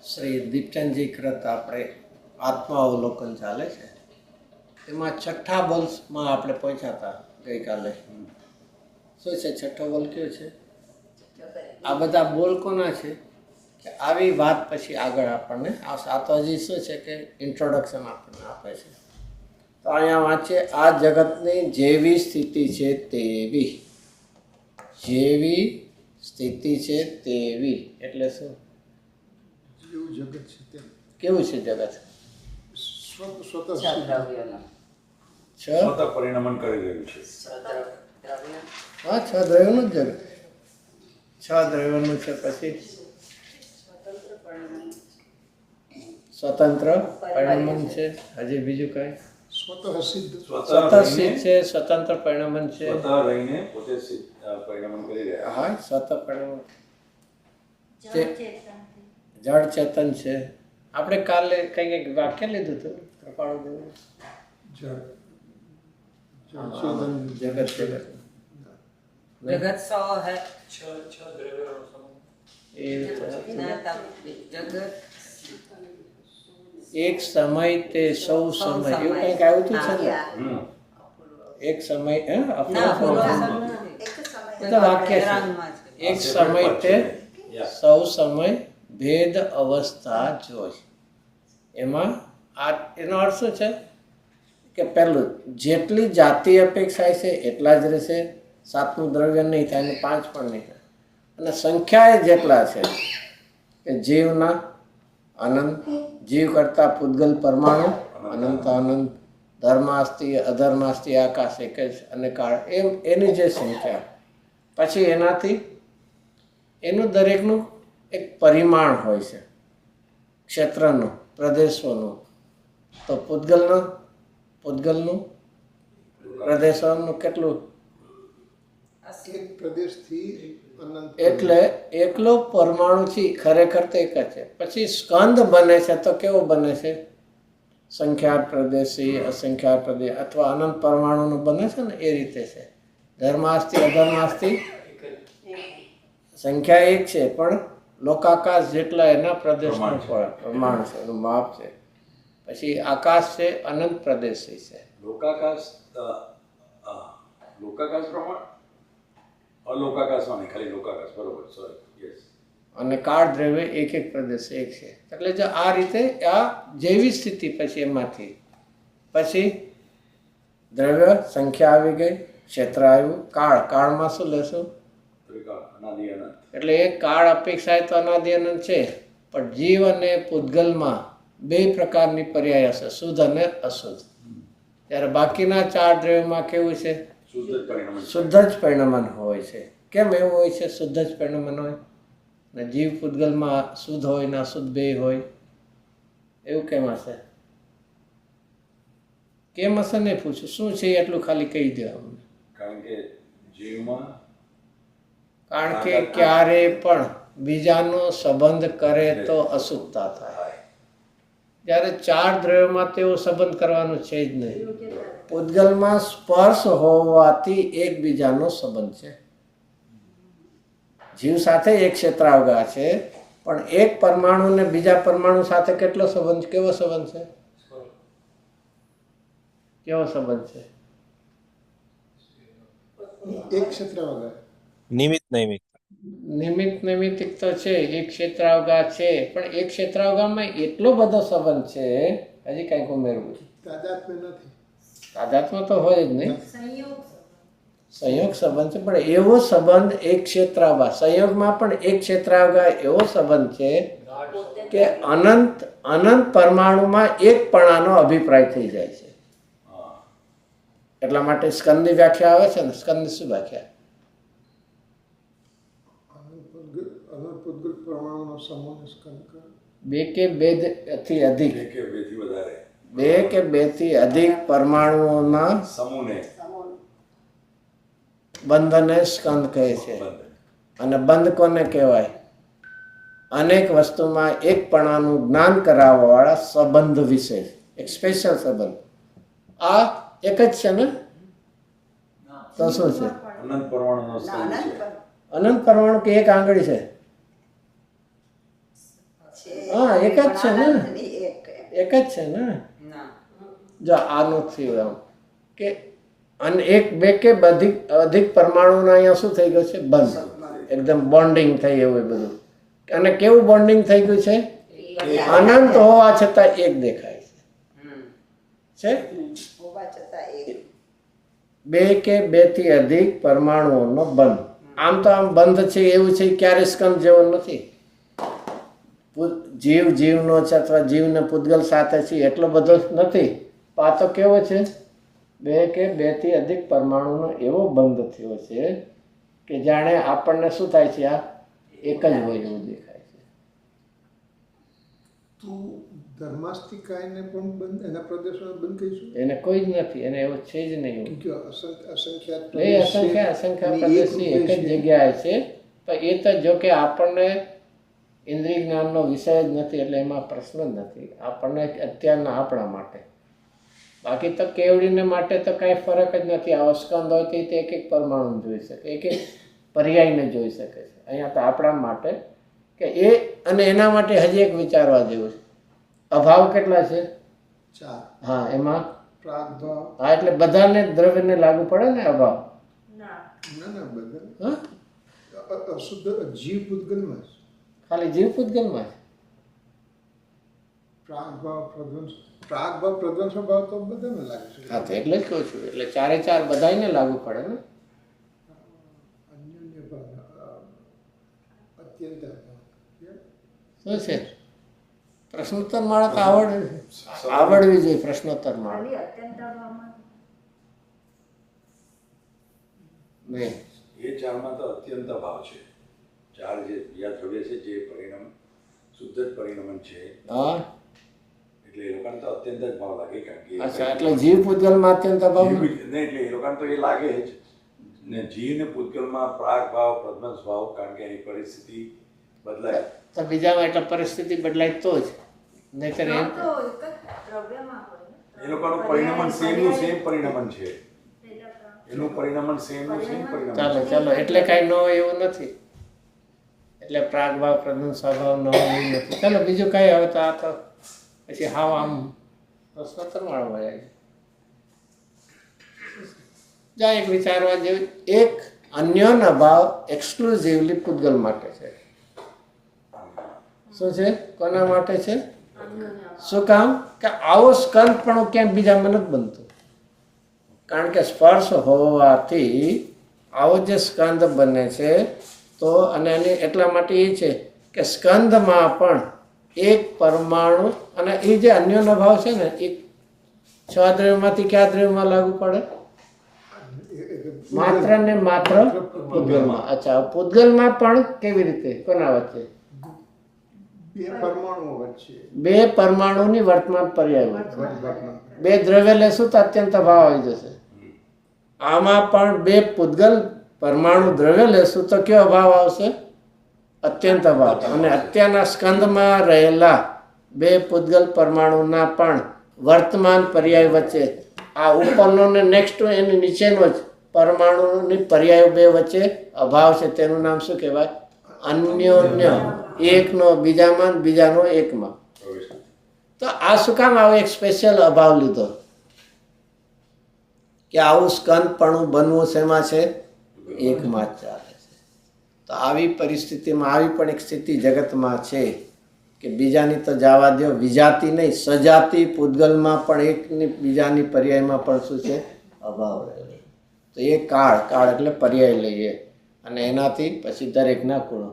શ્રી દીપચંદજી કૃત આપણે આત્માવલોકન ચાલે છે એમાં છઠ્ઠા બોલ્સમાં આપણે પહોંચ્યા હતા ગઈકાલે. શું છે છઠ્ઠો બોલ કયો છે? આ બધા બોલ કોના છે કે આવી વાત પછી આગળ આપણને આ સાતોજી શું છે કે ઇન્ટ્રોડક્શન આપણને આપે છે. તો અહીંયા વાંચીએ, આ જગતની જેવી સ્થિતિ છે તેવી. જેવી સ્થિતિ છે તેવી એટલે શું? જગત છે તે કેવું છે જગત? સ્વતઃ પરિણમન કરી રહ્યું છે. હા, 6 દ્રવ્યોનું જ જગત. 6 દ્રવ્યોનું છે. પછી સ્વતંત્ર પરિણમન છે. હજી બીજું કઈ? સ્વતઃ સિદ્ધ સ્વતઃસિદ્ધ છે, સ્વતંત્ર પરિણમન છે. સ્વતઃ રહીને પોતે પરિણમન કરી રહ્યા. હા, સ્વતઃ પરિણમન. જળ ચેતન છે. આપણે કાલે કંઈક વાક્ય લીધું હતું કૃપાળુદેવનું. જગત जगत सौ है એ जगत એક સમય તે સૌ સમય એવું કંઈક આવ્યું હતું છે ને? એક સમય ना पूर्व એ તો વાક્ય છે. એક સમય તે સૌ સમય ભેદ અવસ્થા જોઈ. એમાં આ એનો અર્થ શું છે કે પહેલું જેટલી જાતિ અપેક્ષાય છે એટલા જ રહેશે. 7મું દ્રવ્ય નહીં થાય અને 5 પણ નહીં થાય. અને સંખ્યાએ જેટલા છે કે જીવના અનંત, જીવ કરતા પૂતગલ પરમાણુ અનંત અનંત, ધર્માસ્તિ અધર્માસ્તિ આકાશ એક જ અને કાળ, એમ એની જે સંખ્યા. પછી એનાથી એનું દરેકનું એક પરિમાણ હોય છે, ક્ષેત્રનું, પ્રદેશોનું. તો પૂતગલનું પ્રદેશોનું કેટલું? એક પ્રદેશથી અનંત એટલે એકલો પરમાણુથી ખરેખર તો એક જ છે. પછી સ્કંદ બને છે તો કેવો બને છે? સંખ્યા પ્રદેશી, અસંખ્યા પ્રદેશ અથવા અનંત પરમાણુનું બને છે ને એ રીતે છે. ધર્માસ્તિ અધર્માસ્તિ સંખ્યા એક છે પણ લોકાકાશ જેટલા એના પ્રદેશનું પ્રમાણ છે, એનું માપ છે. પછી આકાશ છે, અનંત પ્રદેશી છે. લોકાકાશ પ્રમાણ અલોકાકાશમાં નહીં, ખાલી લોકાકાશ. બરોબર, સોરી, યસ. અને કાળ દ્રવ્ય એક એક પ્રદેશ એક છે. એટલે જો આ રીતે આ જેવી સ્થિતિ પછી એમાંથી પછી દ્રવ્ય સંખ્યા આવી ગઈ, ક્ષેત્ર આવ્યું, કાળમાં શું લેશું? અનાદિ અનંત. એટલે એક કાળ અપેક્ષાએ તો અનાદિ અનંત છે, પણ જીવ અને પૂતગલમાં 2 પ્રકારની પર્યાય હશે, શુદ્ધ અને અશુદ્ધ. ત્યારે બાકીના 4 દ્રવ્યમાં કેવું છે? શુદ્ધ જ પરિણમન. શુદ્ધ જ પરિણમન હોય છે. કેમ એવું હોય છે શુદ્ધ જ પરિણમન હોય ને જીવ પૂતગલમાં શુદ્ધ હોય ને અશુદ્ધ 2 હોય? એવું કેમ હશે? કેમ હશે નહીં પૂછું, શું છે એટલું ખાલી કહી દો અમને. કારણ કે જીવમાં કારણ કે ક્યારે પણ બીજાનો સંબંધ કરે તો અશુદ્ધતા થાય. જ્યારે 4 દ્રવ્યોમાં તેવો સંબંધ કરવાનો છે જ નહીં. પૂતગલમાં સ્પર્શ હોવાથી એકબીજાનો સંબંધ છે. જીવ સાથે એક ક્ષેત્રાવગા છે, પણ એક પરમાણુ ને બીજા પરમાણુ સાથે કેટલો સંબંધ? કેવો સંબંધ છે? કેવો સંબંધ છે? એક ક્ષેત્ર વગર નિમિત્તિક તો છે, એક ક્ષેત્રાવગા છે, પણ એક ક્ષેત્રાવગામાં એટલો બધો સંબંધ છે, હજી કંઈક ઉમેરવું છે. તાદાત્મ્ય નથી. તાદાત્મ્ય તો હોય જ નહીં, સંયોગ સંબંધ છે, પણ એવો સંબંધ એક ક્ષેત્રાવગા, સંયોગમાં પણ એક ક્ષેત્રાવગા એવો સંબંધ છે કે અનંત પરમાણુમાં એક પણાનો અભિપ્રાય થઈ જાય છે. એટલા માટે સ્કંદની વ્યાખ્યા આવે છે ને. સ્કંદની શું વ્યાખ્યા? અનંત પૂતગલ પરમાણુનો સમૂહ સ્કંદ કરે. 2 કે 2 થી અધિક, એક કે બેથી વધારે 2 કે 2 થી અધિક પરમાણુઓના સમૂહને બંધને સ્કંદ કહે છે. બંધ. અને બંધ કોને કહેવાય? અનેક વસ્તુમાં એક પણાનું જ્ઞાન કરાવવાવાળા સંબંધ વિશેષ, એક સ્પેશિયલ સંબંધ. આ એક જ છે ને? તો શું છે? અનંત પરમાણુનો સ્કંદ છે. અનંત પરમાણુ કે એક આંગળી છે? હા એક જ છે ને, અનંતની એક. એક જ છે ને. ના જો આનું થયું એમ કે અને એક બે કે અધિક પરમાણુના અહીંયા શું થઈ ગયું છે? બંધ. એકદમ બોન્ડિંગ થઈ એવું એ બધું. અને કેવું બોન્ડિંગ થઈ ગયું છે? અનંત હોવા છતાં એક દેખાય છે. હોવા છતાં એક. બે કે બે થી અધિક પરમાણુઓનો બંધ. આમ તો આમ બંધ છે એવું છે, ક્યારે સ્કંદ જેવો નથી. જીવનો છે અથવા જીવને પૂતગલ સાથે છે એટલો બધો નથી. આ તો કેવો છે? બે કે બે થી અધિક પરમાણુનો એવો બંધ થયો છે કે જાણે આપણને શું થાય છે? આ એક જ હોય એવું દેખાય છે. તું ધર્માસ્તિકાયને પણ બંધ, એના પ્રદર્શન બંધ કહીશું. એને કોઈ જ નથી, એને એવું છે જ નહીં. કે અસંખ્યાત એ અસંખ્ય પ્રદેશની એક જ જગ્યાએ છે. પણ એ તો જો કે આપણને ઇન્દ્રિય જ્ઞાનનો વિષય જ નથી એટલે એમાં પ્રશ્ન જ નથી. આપણને અત્યારના આપણા માટે, બાકી તો કેવડીને માટે તો કાંઈ ફરક જ નથી. આવો સ્કંદ હોય તો એક એક પરમાણુ જોઈ શકે, એક એક પર્યાયને જોઈ શકે છે. અહીંયા તો આપણા માટે કે એ, અને એના માટે હજી એક વિચારવા જેવું છે. અભાવ કેટલા છે? 4. હા એમાં પ્રાગભાવ. હા એટલે બધાને દ્રવ્યને લાગુ પડે ને અભાવ? ના બધા હા અશુદ્ધ જીવ પૂતગલમાં જ ખાલી જીવ પૂતગલમાં જ. પ્રાગભાવ પ્રધ્વંસ ભાવ તો બધાને લાગે છે. હા તો એટલે જ કહું છું, એટલે ચારે ચાર બધાને લાગુ પડે ને. અન્યોન્ય ભાવ અત્યંત શું છે? પ્રશ્નોત્તર માળા તો આવડવી જોઈએ. પ્રશ્નોત્તર માળા નહીં, એ ચારમાં તો અત્યંત ભાવ છે. ચાર જે બીજા દ્રવ્ય છે જે પરિણામ શુદ્ધ જ પરિણમન છે, હા એટલે એ લોકોને તો અત્યંત જ ભાવ લાગે. કારણ કે અચ્છા, એટલે જીવ પૂતગલમાં અત્યંત અભાવ જીવ નહીં, એટલે એ લોકોને તો એ લાગે જ ને. જીવ ને પૂતગલમાં પ્રાગ ભાવ પ્રધ્વંસ ભાવ, કારણ કે એની પરિસ્થિતિ બદલાય તો બીજામાં એટલે પરિસ્થિતિ બદલાય તો જ, નહીતર એમ એ લોકોનું પરિણમન સેમ નું સેમ પરિણમન છે. એનું પરિણમન સેમ નું સેમ પરિણમન ચાલો છે. ચાલો એટલે કાંઈ ન હોય એવું નથી. એટલે પ્રાગભાવ પ્રધ્વંસ સ્વભાવ ન હોય એવું નથી. ચાલો બીજું કાંઈ હવે તો આ તો પછી હાવ આમ પ્રશ્નોત્તર માળવા જાય. જ્યાં એક વિચારવા જેવું, એક અન્યનો ભાવ એક્સક્લુઝિવલી પૂતગલ માટે છે. શું છે? કોના માટે છે? શું કામ? કે આવો સ્કંદ પણ ક્યાંક બીજામાં નથી બનતો. કારણ કે સ્પર્શ હોવાથી આવો જે સ્કંદ બને છે તો, અને એની એટલા માટે એ છે કે સ્કંદમાં પણ એક પરમાણુ, અને એ જે અન્યનો ભાવ છે ને એ 6 દ્રવ્યમાંથી કયા દ્રવ્યમાં લાગુ પડે? માત્ર ને માત્ર પૂતગલમાં. અચ્છા, પૂતગલમાં પણ કેવી રીતે? કોના વચ્ચે? બે પરમાણુઓ વચ્ચે. બે પરમાણુની વર્તમાન પર્યાય વચ્ચે. બે દ્રવ્ય લેશું તો અત્યંત ભાવ આવી જશે. આમાં પણ બે પૂતગલ પરમાણુ દ્રવ્ય લેશું તો કયો ભાવ આવશે? અત્યંત ભાવ. અને અત્યારના સ્કંદમાં રહેલા બે પૂતગલ પરમાણુના પણ વર્તમાન પર્યાય વચ્ચે, આ ઉપરનો ને નેક્સ્ટ એની નીચેનો જ પરમાણુની પર્યાયો બે વચ્ચે અભાવ છે. તેનું નામ શું કહેવાય? અન્યોન્ય. એકનો બીજામાં, બીજાનો એકમાં. તો આ શું કામ આવો એક સ્પેશિયલ અભાવ લીધો કે આવું સ્કંદપણું બનવું શેમાં છે? એકમાં જ ચાલે છે. તો આવી પરિસ્થિતિમાં આવી પણ એક સ્થિતિ જગતમાં છે કે બીજાની તો જવા દો, વિજાતિ નહીં સજાતિ પૂતગલમાં પણ એકની બીજાની પર્યાયમાં પણ શું છે? અભાવ રહેલો. તો એ કાળ એટલે પર્યાય લઈએ અને એનાથી પછી દરેકના ગુણો.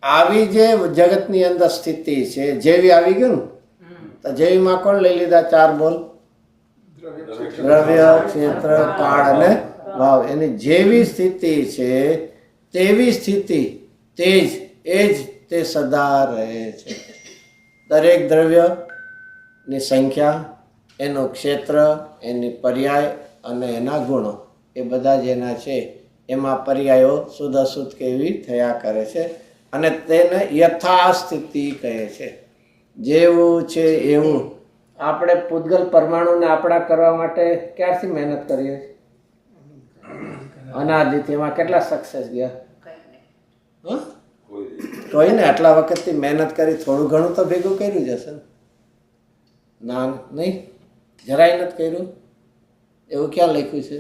આવી જે જગતની અંદર સ્થિતિ છે, જેવી આવી ગયું ને, તો જેવીમાં કોણ લઈ લીધા? 4 બોલ: દ્રવ્ય, ક્ષેત્ર, કાળ અને ભાવ. એની જેવી સ્થિતિ છે તેવી સ્થિતિ તે સદા રહે છે. દરેક દ્રવ્યની સંખ્યા, એનું ક્ષેત્ર, એની પર્યાય અને એના ગુણો, એ બધા જેના છે એમાં પર્યાયો શુદ્ધ અશુદ્ધ કેવી થયા કરે છે. અને તેને યથાસ્થિતિ કહે છે. જેવું છે એવું. આપણે પૂતગલ પરમાણુને આપણા કરવા માટે ક્યારથી મહેનત કરીએ? અનાદિથી. એમાં કેટલા સક્સેસ ગયા? કોઈ ને આટલા વખતથી મહેનત કરી થોડું ઘણું તો ભેગું કર્યું જ હશે ને? ના નહીં, જરાય નથી કર્યું. એવું ક્યાં લખ્યું છે?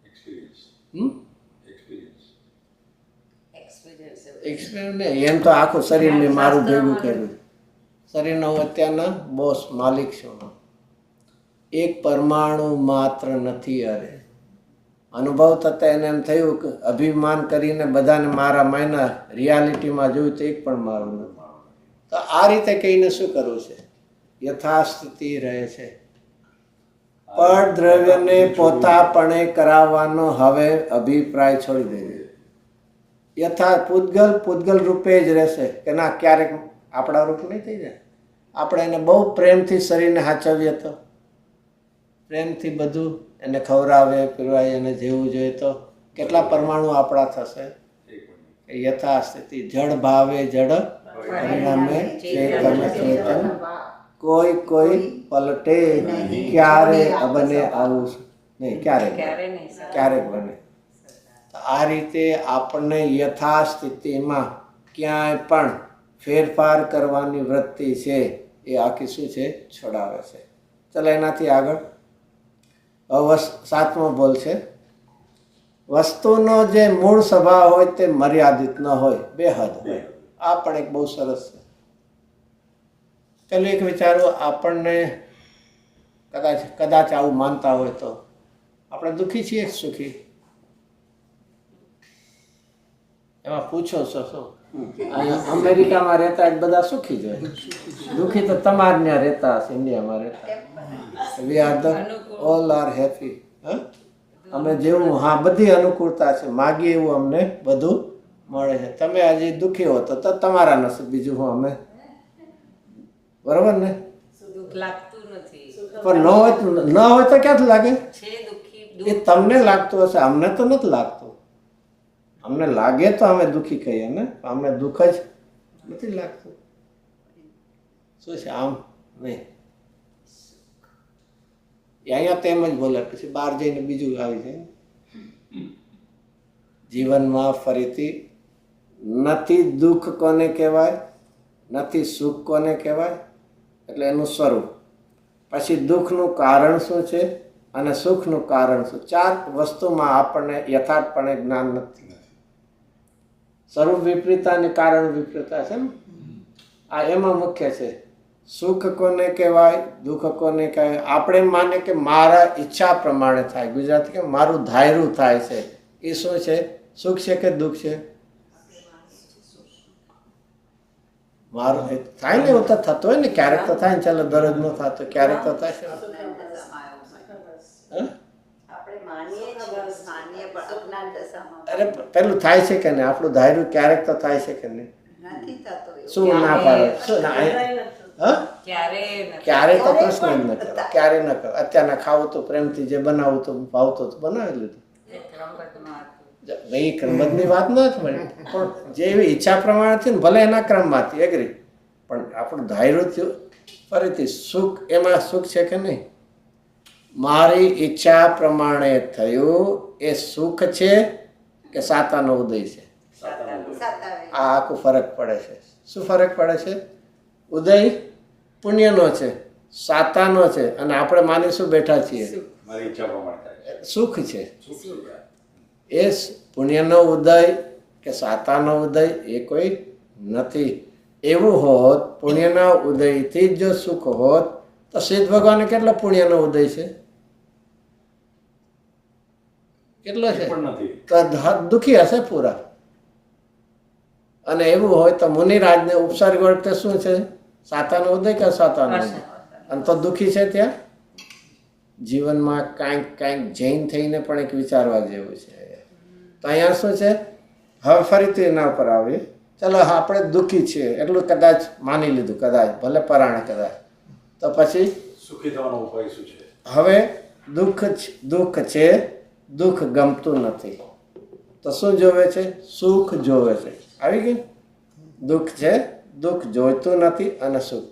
એક્સપિરિયન્સ હમ એક્સપિરિયન્સ એક્સપિરિયન્સ એક્સપિરિયન્સ ને એમ તો આખું શરીરને મારું ભેગું કર્યું. શરીરનો હું અત્યારના બોસ માલિક છું. એક પરમાણુ માત્ર નથી. અરે અનુભવ થતા એને એમ થયું કે અભિમાન કરીને બધાને મારા માયના રિયાલિટીમાં જોયું તો એક પણ મારું નથી. તો આ રીતે કહીને શું કરવું છે? યથાસ્થિતિ રહે છે. પર દ્રવ્યને પોતાપણે કરાવવાનો હવે અભિપ્રાય છોડી દેજો. યથા પૂતગલ રૂપે જ રહેશે કે ના ક્યારેક આપણા રૂપ નહીં થઈ જાય. આપણે એને બહુ પ્રેમથી શરીરને સાચવીએ તો, પ્રેમથી બધું એને ખવડાવે પીવડાવે, એને જેવું જોઈએ તો કેટલા પરમાણુ આપણા થશે? યથાસ્થિતિ. જડ ભાવે જડ પરિણામે ચેતન ચેતન કોઈ પલટે ક્યારે બને આવું નહીં. ક્યારેક બને. આ રીતે આપણને યથાસ્થિતિમાં ક્યાંય પણ ફેરફાર કરવાની વૃત્તિ છે એ આખી શું છે? છોડાવે છે. ચાલો એનાથી આગળ 7મો બોલ છે. વસ્તુનો જે મૂળ સ્વભાવ હોય તે મર્યાદિત ન હોય, બેહદ હોય. આ પણ એક બહુ સરસ છે. ચાલો એક વિચારો, આપણને કદાચ આવું માનતા હોય તો આપણે દુઃખી છીએ કે સુખી? એમાં પૂછો છો શું? અહીંયા અમેરિકામાં રહેતા બધા સુખી જ હોય. દુઃખી તો તમારે ત્યાં રહેતા હશે, ઇન્ડિયામાં રહેતા. We are the all are happy. અમે જેવું, હા બધી અનુકૂળતા છે, માગીએ એવું અમને બધું મળે છે. તમે હજી દુઃખી હો તો તમારા નસીબ, બીજું હું અમે. બરોબર ને? પણ ન હોય તો ક્યાંથી લાગે? એ તમને લાગતું હશે, અમને તો નથી લાગતું. અમને લાગે તો અમે દુઃખી કહીએ ને, અમને દુઃખ જ નથી લાગતું. શું છે આમ નહીં? અહીંયા તેમ જ બોલે, પછી બહાર જઈને બીજું આવી જાય. જીવનમાં ફરીથી નથી દુઃખ કોને કહેવાય, નથી સુખ કોને કહેવાય, એટલે એનું સ્વરૂપ. પછી દુઃખનું કારણ શું છે અને સુખનું કારણ શું? 4 વસ્તુમાં આપણને યથાર્થપણે જ્ઞાન નથી. સ્વરૂપ વિપરીતા અને કારણ વિપરીતા છે ને, આ એમાં મુખ્ય છે. સુખ કોને કહેવાય, દુઃખ કોને કહેવાય? આપણે માને કે મારા ઈચ્છા પ્રમાણે થાય, ગુજરાતી કે મારું ધાર્યું થાય છે. એ શું છે? સુખ છે કે દુઃખ છે? મારું થાય ને, એવું તો થતો હોય ને, ક્યારેક તો થાય ને. ચાલો દરરોજ ન થતો, ક્યારેક તો થાય છે. અરે પેલું થાય છે કે નહીં? આપણું ધાર્યું ક્યારેક તો થાય છે કે નહીં? શું ના પાડે? શું ના? ક્યારે તો પ્રશ્ન જ ન કરો, ક્યારે ન કરો. અત્યારના ખાવું તો પ્રેમથી, જે બનાવવું તો ભાવતું તો બનાવી લીધું. ભાઈ ક્રમબદ્ધની વાત ન જ મળી, પણ જે એવી ઈચ્છા પ્રમાણે છે ને, ભલે એના ક્રમમાંથી એગ્રી, પણ આપણું ધાર્યું થયું. ફરીથી સુખ, એમાં સુખ છે કે નહીં? મારી ઈચ્છા પ્રમાણે થયું એ સુખ છે કે સાતાનો ઉદય છે? આ આખું ફરક પડે છે. શું ફરક પડે છે? ઉદય પુણ્યનો છે, સાતાનો છે, અને આપણે માનીશું બેઠા છીએ સુખ છે. એ પુણ્યનો ઉદય કે સાતાનો ઉદય એ કોઈ નથી. એવું હોત, પુણ્યના ઉદયથી જ જો સુખ હોત તો સિદ્ધ ભગવાને કેટલો પુણ્યનો ઉદય છે? કેટલો છે? તો દુઃખી હશે પૂરા. અને એવું હોય તો મુનિરાજને ઉપસર્ગ વખતે શું છે? સાતાનો ઉદય કે સાતાનો ઉદય? અને તો દુઃખી છે ત્યાં. જીવનમાં કાંઈક જૈન થઈને પણ એક વિચારવા જેવું છે. તો અહીંયા શું છે? હવે ફરીથી એના ઉપર આવી. ચાલો આપણે દુઃખી છીએ એટલું કદાચ માની લીધું, કદાચ ભલે પરાણે કદાચ, તો પછી સુખી થવાનો ઉપાય શું છે? હવે દુઃખ છે, દુઃખ ગમતું નથી, તો શું જોવે છે? સુખ જોવે છે. આવી ગયું? દુઃખ છે, દુઃખ જોઈતું નથી, અને સુખ.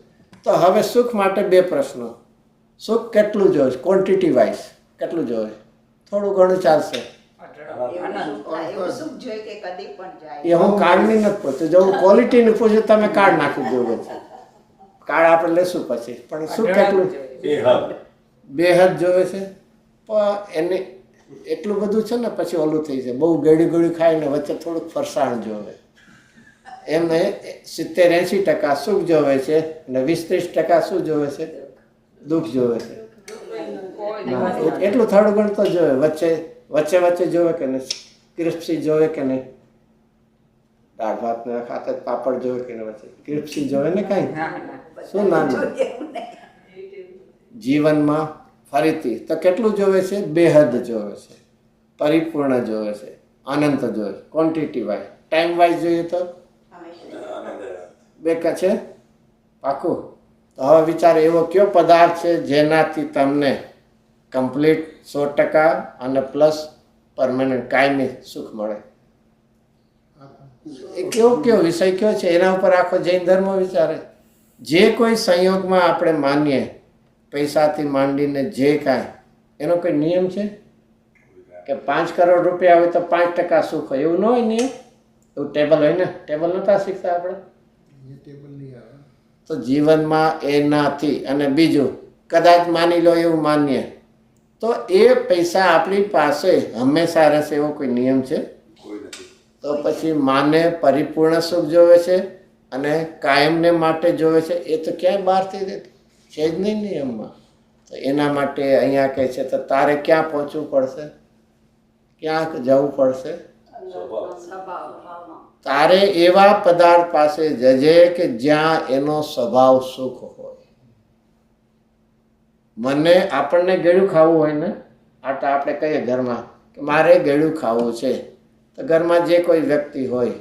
તો હવે સુખ માટે 2 પ્રશ્નો. સુખ કેટલું જોવે? ક્વોન્ટિટી વાઇઝ કેટલું જોવે? થોડું ઘણું ચાલશે. એવું સુખ જોઈએ કે કદી પણ જાય. એ હું કાર્ડની નથી પૂછતો, જો હું ક્વોલિટીની પૂછું તમે કાર્ડ નાખી દેવું છે. કાર્ડ આપણે લેશું પછી, પણ શું કેટલું બેહદ જોવે છે. પણ એને એટલું બધું છે ને પછી ઓલું થઈ જાય, બહુ ગળ્યું ગળ્યું ખાય ને વચ્ચે થોડુંક ફરસાણ જોવે. એમને 70-80% સુખ જોવે છે અને 20-30% શું જોવે છે? દુઃખ જોવે છે. એટલું થોડું ઘણું તો જોવે, વચ્ચે વચ્ચે જોવે કે નહીં? ક્રિસ્પી જોવે કે નહીં? દાળ ભાત ને ખાતે પાપડ જોવે કે નહીં? વચ્ચે ક્રિસ્પી જોવે ને કાંઈ? શું નાનું જીવનમાં ફરીથી તો કેટલું જોવે છે? બેહદ જોવે છે, પરિપૂર્ણ જોવે છે, અનંત જોવે છે. ક્વોન્ટિટી વાઇઝ, ટાઈમ વાઇઝ જોઈએ તો બે છે પાકું. તો હવે વિચાર એવો કયો પદાર્થ છે જેનાથી તમને કમ્પ્લીટ 100% અને પ્લસ પરમેનન્ટ કાયમી સુખ મળે? એ કયો વિષય કયો છે? એના ઉપર આખો જૈન ધર્મ વિચારે. જે કોઈ સંયોગમાં આપણે માનીએ, પૈસાથી માંડીને જે કાંઈ, એનો કોઈ નિયમ છે કે 5 કરોડ રૂપિયા હોય તો 5% સુખ હોય? એવું ન હોય નિયમ. એવું ટેબલ હોય ને, ટેબલ નહોતા શીખતા આપણે? તો જીવનમાં એનાથી. અને બીજું, કદાચ માની લો એવું માનીએ તો એ પૈસા આપણી પાસે હંમેશા રહેશે એવો કોઈ નિયમ છે? તો પછી માને પરિપૂર્ણ સુખ જોવે છે અને કાયમને માટે જોવે છે. એ તો ક્યાંય બહારથી છે જ નહીં નિયમમાં. તો એના માટે અહીંયા કહે છે તો તારે ક્યાં પહોંચવું પડશે? ક્યાં જવું પડશે? તારે એવા પદાર્થ પાસે જજે કે જ્યાં એનો સ્વભાવ સુખ હોય. મને આપણને ગળ્યું ખાવું હોય ને, આપણે કહીએ ઘરમાં કે મારે ગળ્યું ખાવું છે, તો ઘરમાં જે કોઈ વ્યક્તિ હોય,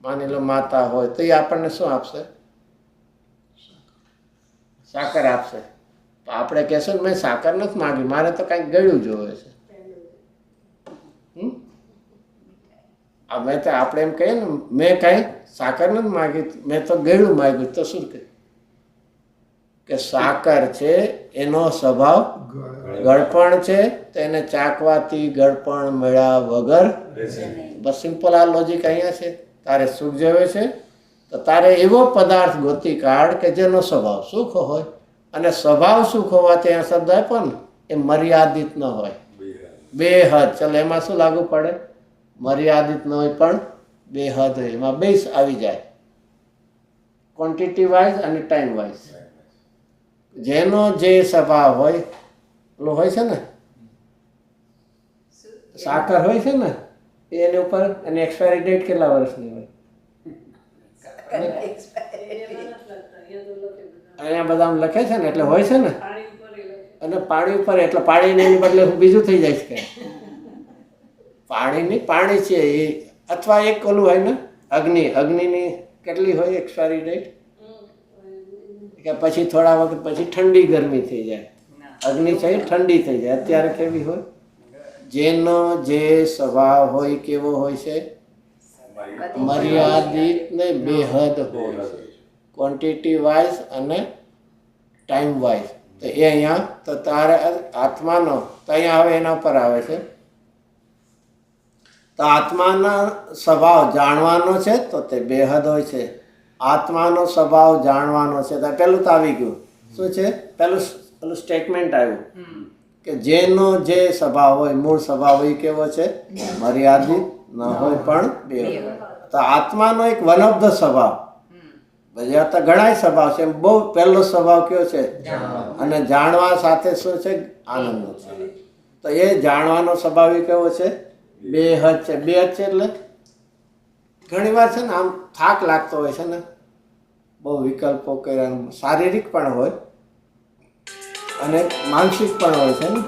માની લો માતા હોય, તો એ આપણને શું આપશે? સાકર આપશે. તો આપણે કહેશું ને મેં સાકર નથી માગી, મારે તો કાંઈક ગળ્યું જોવે છે. મેં તો આપણે એમ કહીએ ને મેં કાંઈ સાકર નથી માગી, મેં તો ગળ્યું માગ્યું. તો શું કહે કે સાકર છે એનો સ્વભાવ ગળપણ છે, તો એને ચાખવાથી ગળપણ મળ્યા વગર. બસ સિમ્પલ આ લોજિક અહીંયા છે. તારે સુખ જોવે છે તો તારે એવો પદાર્થ ગોતી કાઢ કે જેનો સ્વભાવ સુખ હોય. અને સ્વભાવ સુખ હોવાથી આ શબ્દ આપ્યો ને એ મર્યાદિત ન હોય, બેહદ. ચલો એમાં શું લાગુ પડે? મર્યાદિત ન હોય પણ બેહદ હોય. એમાં બે આવી જાય, ક્વોન્ટિટી વાઇઝ અને ટાઈમ વાઇઝ. જેનો જે સ્વભાવ હોય પેલો હોય છે ને, સાકર હોય છે ને, એની ઉપર એની એક્સપાયરી ડેટ કેટલા વર્ષની હોય? અહીંયા બધા લખે છે ને એટલે હોય છે ને. અને પાણી ઉપર, એટલે પાણીને એની બદલે બીજું થઈ જાય છે કે પાણીની પાણી છે એ. અથવા એક ઓલું હોય ને અગ્નિની કેટલી હોય એક્સપાયરી ડેટ? કે પછી થોડા વખત પછી ઠંડી ગરમી થઈ જાય. અગ્નિ છે ઠંડી થઈ જાય. અત્યારે કેવી હોય? જેનો જે સ્વભાવ હોય કેવો હોય છે? મર્યાદિત ને બેહદ હોય, ક્વોન્ટિટી વાઇઝ અને ટાઈમ વાઇઝ. તો એ અહીંયા તો તારે આત્માનો, તો અહીંયા હવે એના ઉપર આવે છે. તો આત્માના સ્વભાવ જાણવાનો છે તો તે બેહદ હોય છે. આત્માનો સ્વભાવ જાણવાનો છે તો પેલું તો આવી ગયું. શું છે પેલું સ્ટેટમેન્ટ આવ્યું કે જેનો જે સ્વભાવ હોય, મૂળ સ્વભાવ હોય કેવો છે? મર્યાદિત ન હોય પણ બેહદ. તો આત્માનો એક વન ઓફ ધ સ્વભાવ, બધા તો ઘણા સ્વભાવ છે, બહુ પહેલો સ્વભાવ કયો છે? અને જાણવા સાથે શું છે? આનંદ છે. તો એ જાણવાનો સ્વભાવ કેવો છે? બેહદ છે. બેહદ છે એટલે ઘણી વાર છે ને આમ થાક લાગતો હોય છે ને, બહુ વિકલ્પો કર્યા, શારીરિક પણ હોય અને માનસિક પણ હોય છે ને.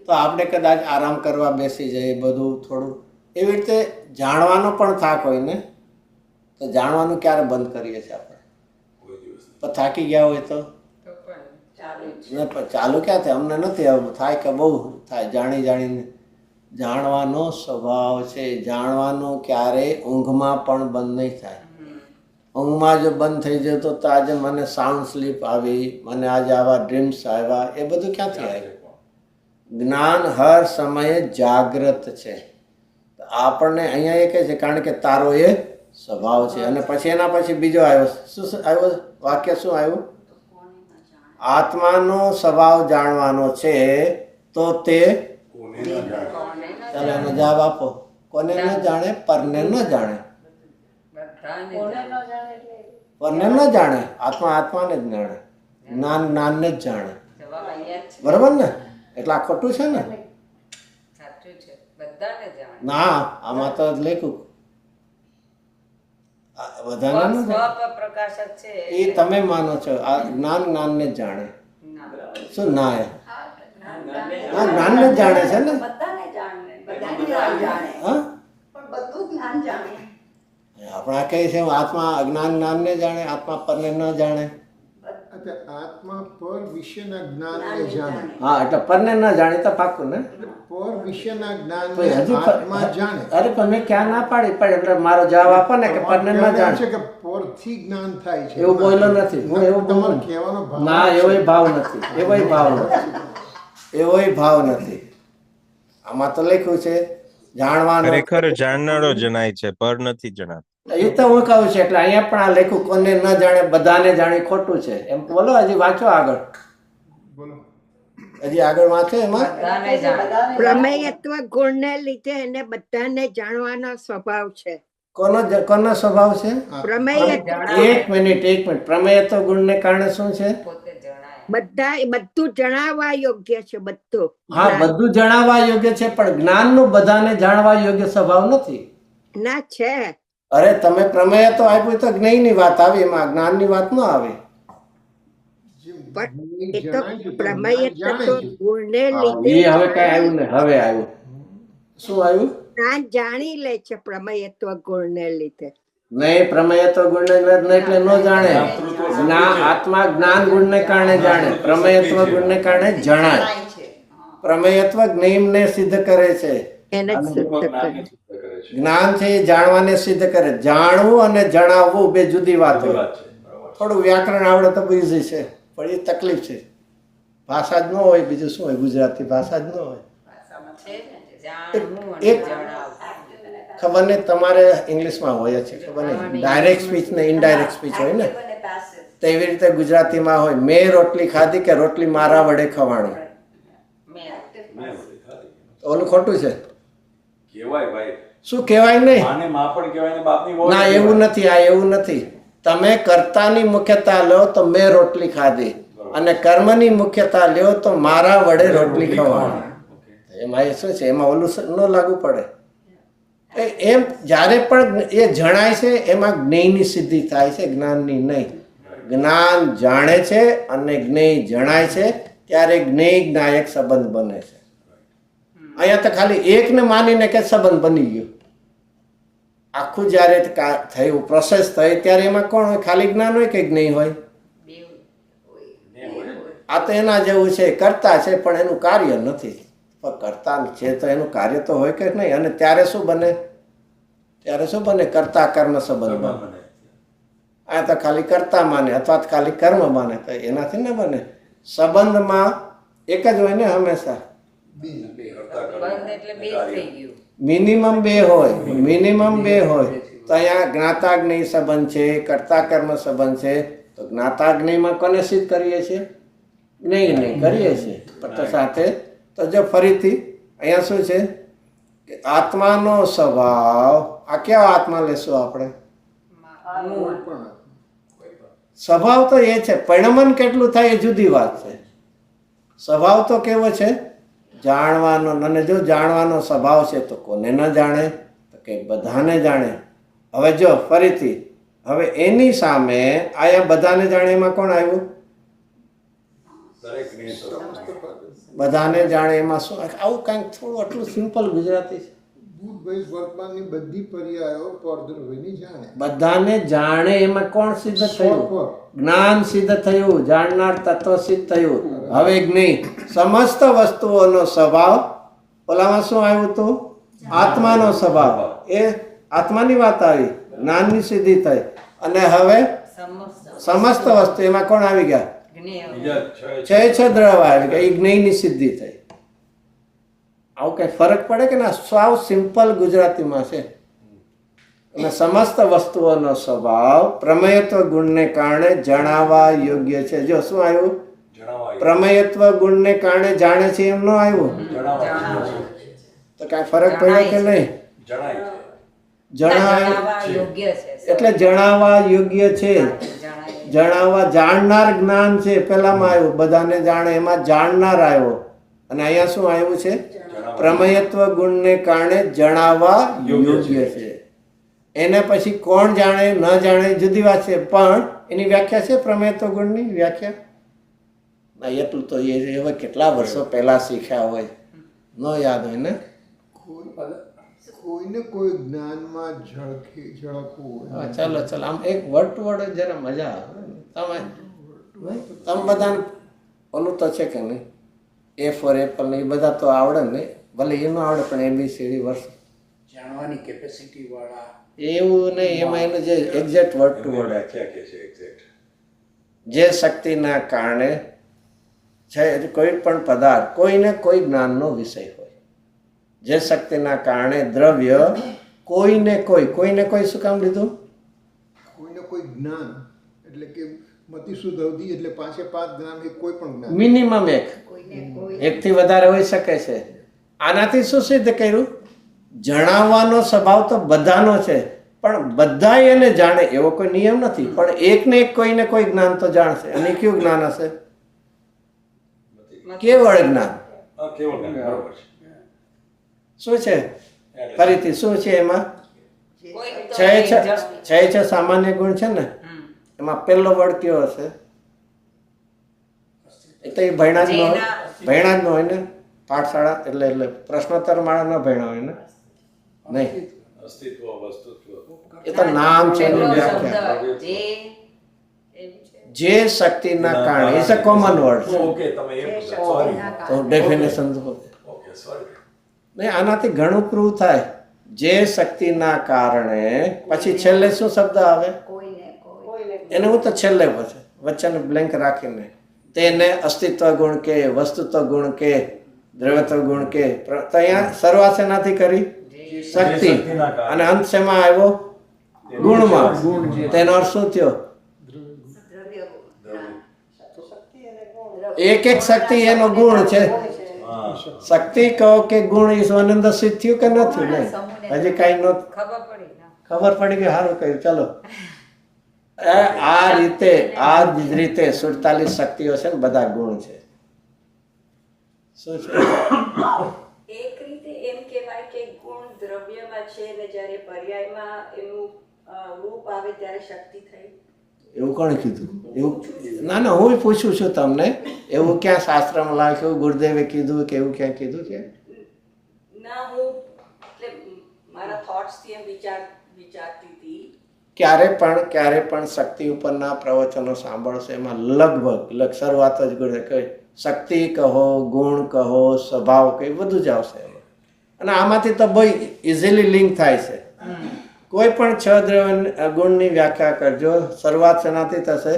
તો આપણે કદાચ આરામ કરવા બેસી જઈએ, બધું થોડું એવી રીતે જાણવાનો પણ થાક હોય ને, તો જાણવાનું ક્યારે બંધ કરીએ છીએ આપણે? પણ થાકી ગયા હોય તો ચાલુ ક્યાં થાય? અમને નથી થાય કે બહુ થાય જાણીને. જાણવાનો સ્વભાવ છે. જાણવાનું ક્યારેય ઊંઘમાં પણ બંધ નહીં થાય. ઊંઘમાં જો બંધ થઈ જાય તો આજે મને સાઉન્ડ સ્લીપ આવી, મને આજે આવા ડ્રીમ્સ આવ્યા, એ બધું ક્યાંથી આવ્યું? જ્ઞાન હર સમયે જાગ્રત છે. આપણને અહીંયા એ કહે છે કારણ કે તારો એ સ્વભાવ છે. અને પછી એના પછી બીજો આવ્યો, શું આવ્યો વાક્ય? શું આવ્યું? આત્માનો સ્વભાવ જાણવાનો છે તો તે કોને ન જાણે. ચાલો એનો જવાબ આપો. કોને ન જાણે? પરને ન જાણે. પરને ન જાણે. આત્મા આત્માને જ જાણે. જ્ઞાન જ્ઞાનને જ જાણે. બરાબર ને? એટલે આ ખોટું છે ને? ના, આમાં તો લખ્યું બધાને ન જાણે. એ તમે માનો છો આ જ્ઞાન જ્ઞાનને જ જાણે. શું ના એ? હા, જ્ઞાનને જ જાણે છે ને? બધાને જાણે, બધાને જાણે. હા, પણ બધું જ્ઞાન જાણે. આપણે આ કહીએ છીએ આત્મા અજ્ઞાન જ્ઞાનને જાણે, આત્મા પરને ન જાણે. આત્મા પર વિશેના જ્ઞાનને જાણે. હા, એટલે પરને ન જાણે તો પાકું ને? પર વિશેના જ્ઞાનને તો હજુ આત્મા જાણે. અરે પણ મેં ક્યાં ના પાડી પડે એટલે મારો જવાબ આપો ને કે પરને ન કહેવાનું જાણે. છે કે પરથી જ્ઞાન થાય છે. એવું બોલ્યો નથી. હું એવું તમારો બોલું કહેવાનો ભાવ ના, એવોય ભાવ નથી. એવોય ભાવ નથી. એવોય ભાવ નથી. આમાં તો લખ્યું છે જાણવાનો. ખરેખર જાણનારો જણાય છે, પર નથી જણાતો. એ તો હું કહું છું એટલે અહીંયા પણ આ લખ્યું કોને ન જાણે બધાને જાણે ખોટું છે એમ બોલો. હજી વાંચો આગળ. બોલો. હજી આગળ વાંચો એમાં. પ્રમેયત્વ ગુણને લીધે એને બધાને જાણવાનો સ્વભાવ છે. કોનો સ્વભાવ છે? પ્રમેયત્વ એક મિનિટ. પ્રમેયત્વ ગુણને કારણે શું છે? બધું જણાવવા યોગ્ય છે. બધું હા, બધું જણાવવા યોગ્ય છે પણ જ્ઞાનનું બધાને જાણવા યોગ્ય સ્વભાવ નથી. ના છે. અરે તમે પ્રમેય તો આપ્યું તો જ્ઞેયની વાત આવી, એમાં જ્ઞાનની વાત ન આવે. પણ એ તો પ્રમેયત્વ ગુણને એ લીધે હવે કઈ આવ્યું ને? હવે આવ્યું. શું આવ્યું? જ્ઞાન જાણી લે છે પ્રમેયત્વ ગુણને લીધે. નહીં, પ્રમેયત્વ ગુણને એટલે ન જાણે. આત્મા જ્ઞાન ગુણને કારણે જાણે, પ્રમેયત્વ ગુણને કારણે જણાય. પ્રમેયત્વ જ્ઞેયને સિદ્ધ કરે છે. એને જ સિદ્ધ કરે. જ્ઞાન છે એ જાણવાને સિદ્ધ કરે. જાણવું અને જણાવવું બે જુદી વાત હોય. થોડું વ્યાકરણ આવડે તો ઇઝી છે પણ એ તકલીફ છે. ભાષા જ ન હોય, બીજું શું હોય? ગુજરાતી ભાષા જ ન હોય. એક ખબર નહીં તમારે ઇંગ્લિશમાં હોય છે, ખબર નહીં. ડાયરેક્ટ સ્પીચ ને ઇનડાયરેક્ટ સ્પીચ હોય ને, તેવી રીતે ગુજરાતીમાં હોય. મેં રોટલી ખાધી કે રોટલી મારા વડે ખવાણી. ઓલું ખોટું છે. કહેવાય ભાઈ. શું કહેવાય? નહીં, માને માં પણ કહેવાય ને બાપની વહુ ના એવું નથી. આ એવું નથી. તમે કર્તાની મુખ્યતા લો તો મેં રોટલી ખાધી, અને કર્મની મુખ્યતા લ્યો તો મારા વડે રોટલી ખવાણી. એમાં એ શું છે? એમાં ઓલું ન લાગુ પડે. એમ જ્યારે પણ એ જણાય છે એમાં જ્ઞેયની સિદ્ધિ થાય છે, જ્ઞાનની નહીં. જ્ઞાન જાણે છે અને જ્ઞેય જણાય છે ત્યારે જ્ઞેય જ્ઞાયક સંબંધ બને છે. અહીંયા તો ખાલી એકને માનીને કે સંબંધ બની ગયો. આખું જ્યારે થયું પ્રોસેસ થઈ ત્યારે એમાં કોણ હોય? ખાલી જ્ઞાન હોય કે જ્ઞેય હોય? આ તો એના જેવું છે, કરતા છે પણ એનું કાર્ય નથી. કરતા છે તો એનું કાર્ય તો હોય કે નહીં. અને ત્યારે શું બને? ત્યારે શું બને? કરતા કર્મ સંબંધ બને. આ તો ખાલી કરતા માને અથવા ખાલી કર્મ માને તો એનાથી ન બને. સંબંધમાં એક જ હોય ને હંમેશા. મિનિમમ બે હોય. મિનિમમ બે હોય તો અહીંયા જ્ઞાતાગ્નેય સંબંધ છે, કર્તા કર્મ સંબંધ છે. તો જ્ઞાતાગ્નેયમાં કોને સિદ્ધ કરીએ છીએ? જ્ઞેયને કરીએ છીએ. પણ સાથે તો જો ફરીથી અહીંયા શું છે કે આત્માનો સ્વભાવ. આ કેવા આત્મા લેશું આપણે? સ્વભાવ તો એ છે. પરિણમન કેટલું થાય એ જુદી વાત છે. સ્વભાવ તો કેવો છે? જાણવાનો. અને જો જાણવાનો સ્વભાવ છે તો કોને ન જાણે? તો કે બધાને જાણે. હવે જો ફરીથી હવે એની સામે આયા બધાને જાણે એમાં કોણ આવ્યું? બધાને જાણે એમાં શું? આવું કંઈક થોડું આટલું સિમ્પલ ગુજરાતી છે. ભૂતભાઈ વર્તમાનની બધી પર્યાયો પરદ્રવ્યની જાણે. બધાને જાણે એમાં કોણ સિદ્ધ થયું? જ્ઞાન સિદ્ધ થયું, જાણનાર તત્વ સિદ્ધ થયું. હવે જ્ઞેય સમસ્ત વસ્તુઓનો સ્વભાવ. ઓલામાં શું આવ્યું હતું? આત્માનો સ્વભાવ. એ આત્માની વાત આવી, જ્ઞાનની સિદ્ધિ થઈ. અને હવે સમસ્ત વસ્તુ એમાં કોણ આવી ગયા? છ દ્રવ આવી ગયા. એ જ્ઞેયની સિદ્ધિ થઈ. આવું કઈ ફરક પડે કે ના? સાવ સિમ્પલ ગુજરાતીમાં છે. અને સમસ્ત વસ્તુઓનો સ્વભાવ પ્રમેયત્વ ગુણને કારણે જણાવવા યોગ્ય છે. જો શું આવ્યું? જણાવાય પ્રમેયત્વ ગુણને કારણે જાણે છે એમ ન આવ્યું? જણાવાય તો કઈ ફરક પડ્યો કે નહીં? જણાય છે જણાય યોગ્ય છે એટલે જણાવવા યોગ્ય છે. જણાવવા જાણનાર જ્ઞાન છે પેલામાં આવ્યું, બધાને જાણે એમાં જાણનાર આવ્યો. અને અહીંયા શું આવ્યું છે? પ્રમેયત્વ ગુણને કારણે જણાવવા યોગ્ય છે. એને પછી કોણ જાણે ન જાણે જુદી વાત છે, પણ એની વ્યાખ્યા છે પ્રમેયત્વ ગુણની વ્યાખ્યા. ના એટલું તો એ હવે કેટલા વર્ષો પહેલા શીખ્યા હોય, ન યાદ હોય ને. કોઈને કોઈ જ્ઞાનમાં ઝળકવું હોય. હા, ચાલો ચાલો, આમ એક વર્ડ ટુ વર્ડ જરા મજા આવે. તમે બધાને ઓલું તો છે કે નહીં? એ ફોર એપલ ને એ બધા તો આવડે ને, ભલે એ ન આવડે પણ ABCD વર્ષ જાણવાની કેપેસિટી વાળા એવું નહીં. એમાં એનું જે એક્ઝેક્ટ વર્ડ ટુ વર્ડ વ્યાખ્યા કે છે એક્ઝેક્ટ. જે શક્તિના કારણે છે કોઈ પણ પદાર્થ કોઈને કોઈ જ્ઞાનનો વિષય હોય. જે શક્તિના કારણે દ્રવ્ય કોઈને કોઈ શું કામ લીધું? કોઈને કોઈ જ્ઞાન એટલે કે મતિ શુદ્ધ અવધિ એટલે 5 જ્ઞાન એ કોઈ પણ જ્ઞાન મિનિમમ એકથી વધારે હોઈ શકે છે. આનાથી શું સિદ્ધ કર્યું? જણાવવાનો સ્વભાવ તો બધાનો છે, પણ બધા એને જાણે એવો કોઈ નિયમ નથી. પણ એકને એક કોઈને કોઈ જ્ઞાન તો જાણશે. અને કયું જ્ઞાન હશે? કેવળ જ્ઞાન. કેવળ જ્ઞાન, બરોબર છે. શું છે? ફરીથી શું છે એમાં? છ સામાન્ય ગુણ છે ને, એમાં પહેલો વર્ડ કયો હશે? એ તો એ ભણ્યા જ ન હોય ને પાઠશાળા, એટલે પ્રશ્નોત્તર માળા ન ભણ્યા હોય ને. નહીં, અસ્તિત્વ, વસ્તુત્વ, એ તો નામ છે એની વ્યાખ્યા. જે શક્તિના કારણે, it's a common word. Okay, તમે એમ સોરી, તો ડેફિનેશન ઓકે સોરી. નહીં, આનાથી ઘણું પ્રૂવ થાય. જે શક્તિના કારણે પછી છેલ્લે શું શબ્દ આવે? એને હું તો છેલ્લે પછી વચ્ચેને બ્લેન્ક રાખીને તેને અસ્તિત્વ ગુણ કે, વસ્તુત્વ ગુણ કે, દ્રવ્યત્વ ગુણ કે. તો અહીંયા શરૂઆત શેનાથી કરી? શક્તિ. અને અંત શેમાં આવ્યો? ગુણમાં. તેનો અર્થ શું થયો? એક એક શક્તિ એનો ગુણ છે. શક્તિ કહો કે ગુણ, એ સ્વનંદ સિદ્ધ થયું કે નથી? નહીં, હજી કઈ નો ખબર પડી ગઈ. સારું કહ્યું. ચલો, આ જ રીતે 47 શક્તિઓ છે ને, બધા ગુણ છે. શું છે? એક રીતે એમ કહેવાય કે ગુણ દ્રવ્યમાં છે ને જ્યારે પર્યાયમાં એનું રૂપ આવે ત્યારે શક્તિ થઈ. એવું કોણે કીધું? એવું ના, હું પૂછું છું તમને. એવું ક્યાં શાસ્ત્રમાં લખ્યું? ગુરુદેવે કીધું કે એવું ક્યાં કીધું છે? ના, હું એટલે મારા થોટ્સથી એમ વિચારતી હતી. ક્યારે પણ શક્તિ ઉપરના પ્રવચનો સાંભળશે, એમાં લગભગ શરૂઆત જ ગુણ કહે. શક્તિ કહો, ગુણ કહો, સ્વભાવ કહે, બધું જ આવશે એમાં. અને આમાંથી તો બહુ ઇઝીલી લિંક થાય છે. કોઈ પણ 6 દ્રવ્ય ગુણની વ્યાખ્યા કરજો. શરૂઆત શેનાથી થશે?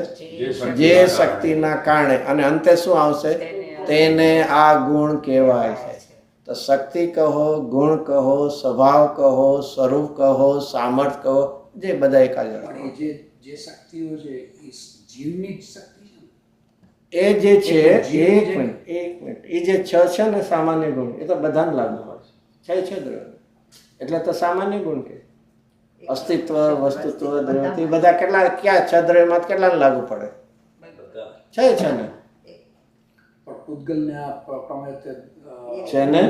જે શક્તિના કારણે. અને અંતે શું આવશે? તેને આ ગુણ કહેવાય છે. તો શક્તિ કહો, ગુણ કહો, સ્વભાવ કહો, સ્વરૂપ કહો, સામર્થ્ય કહો, જે બધા એકાદ. જે શક્તિઓ છે એ જીવની જ શક્તિ છે. એ જે છે એક મિનિટ એ જે 6 છે ને સામાન્ય ગુણ, એ તો બધાને લાગુ પડે છે. 6 દ્રવ્ય એટલે તો સામાન્ય ગુણ કે અસ્તિત્વ, વસ્તુત્વ, દ્રવ્ય, બધા કેટલા ક્યાં 6 દ્રવ્યમાં કેટલાને લાગુ પડે? 6 છે ને. પણ પૂતગલને આ પ્રમેય છે ને.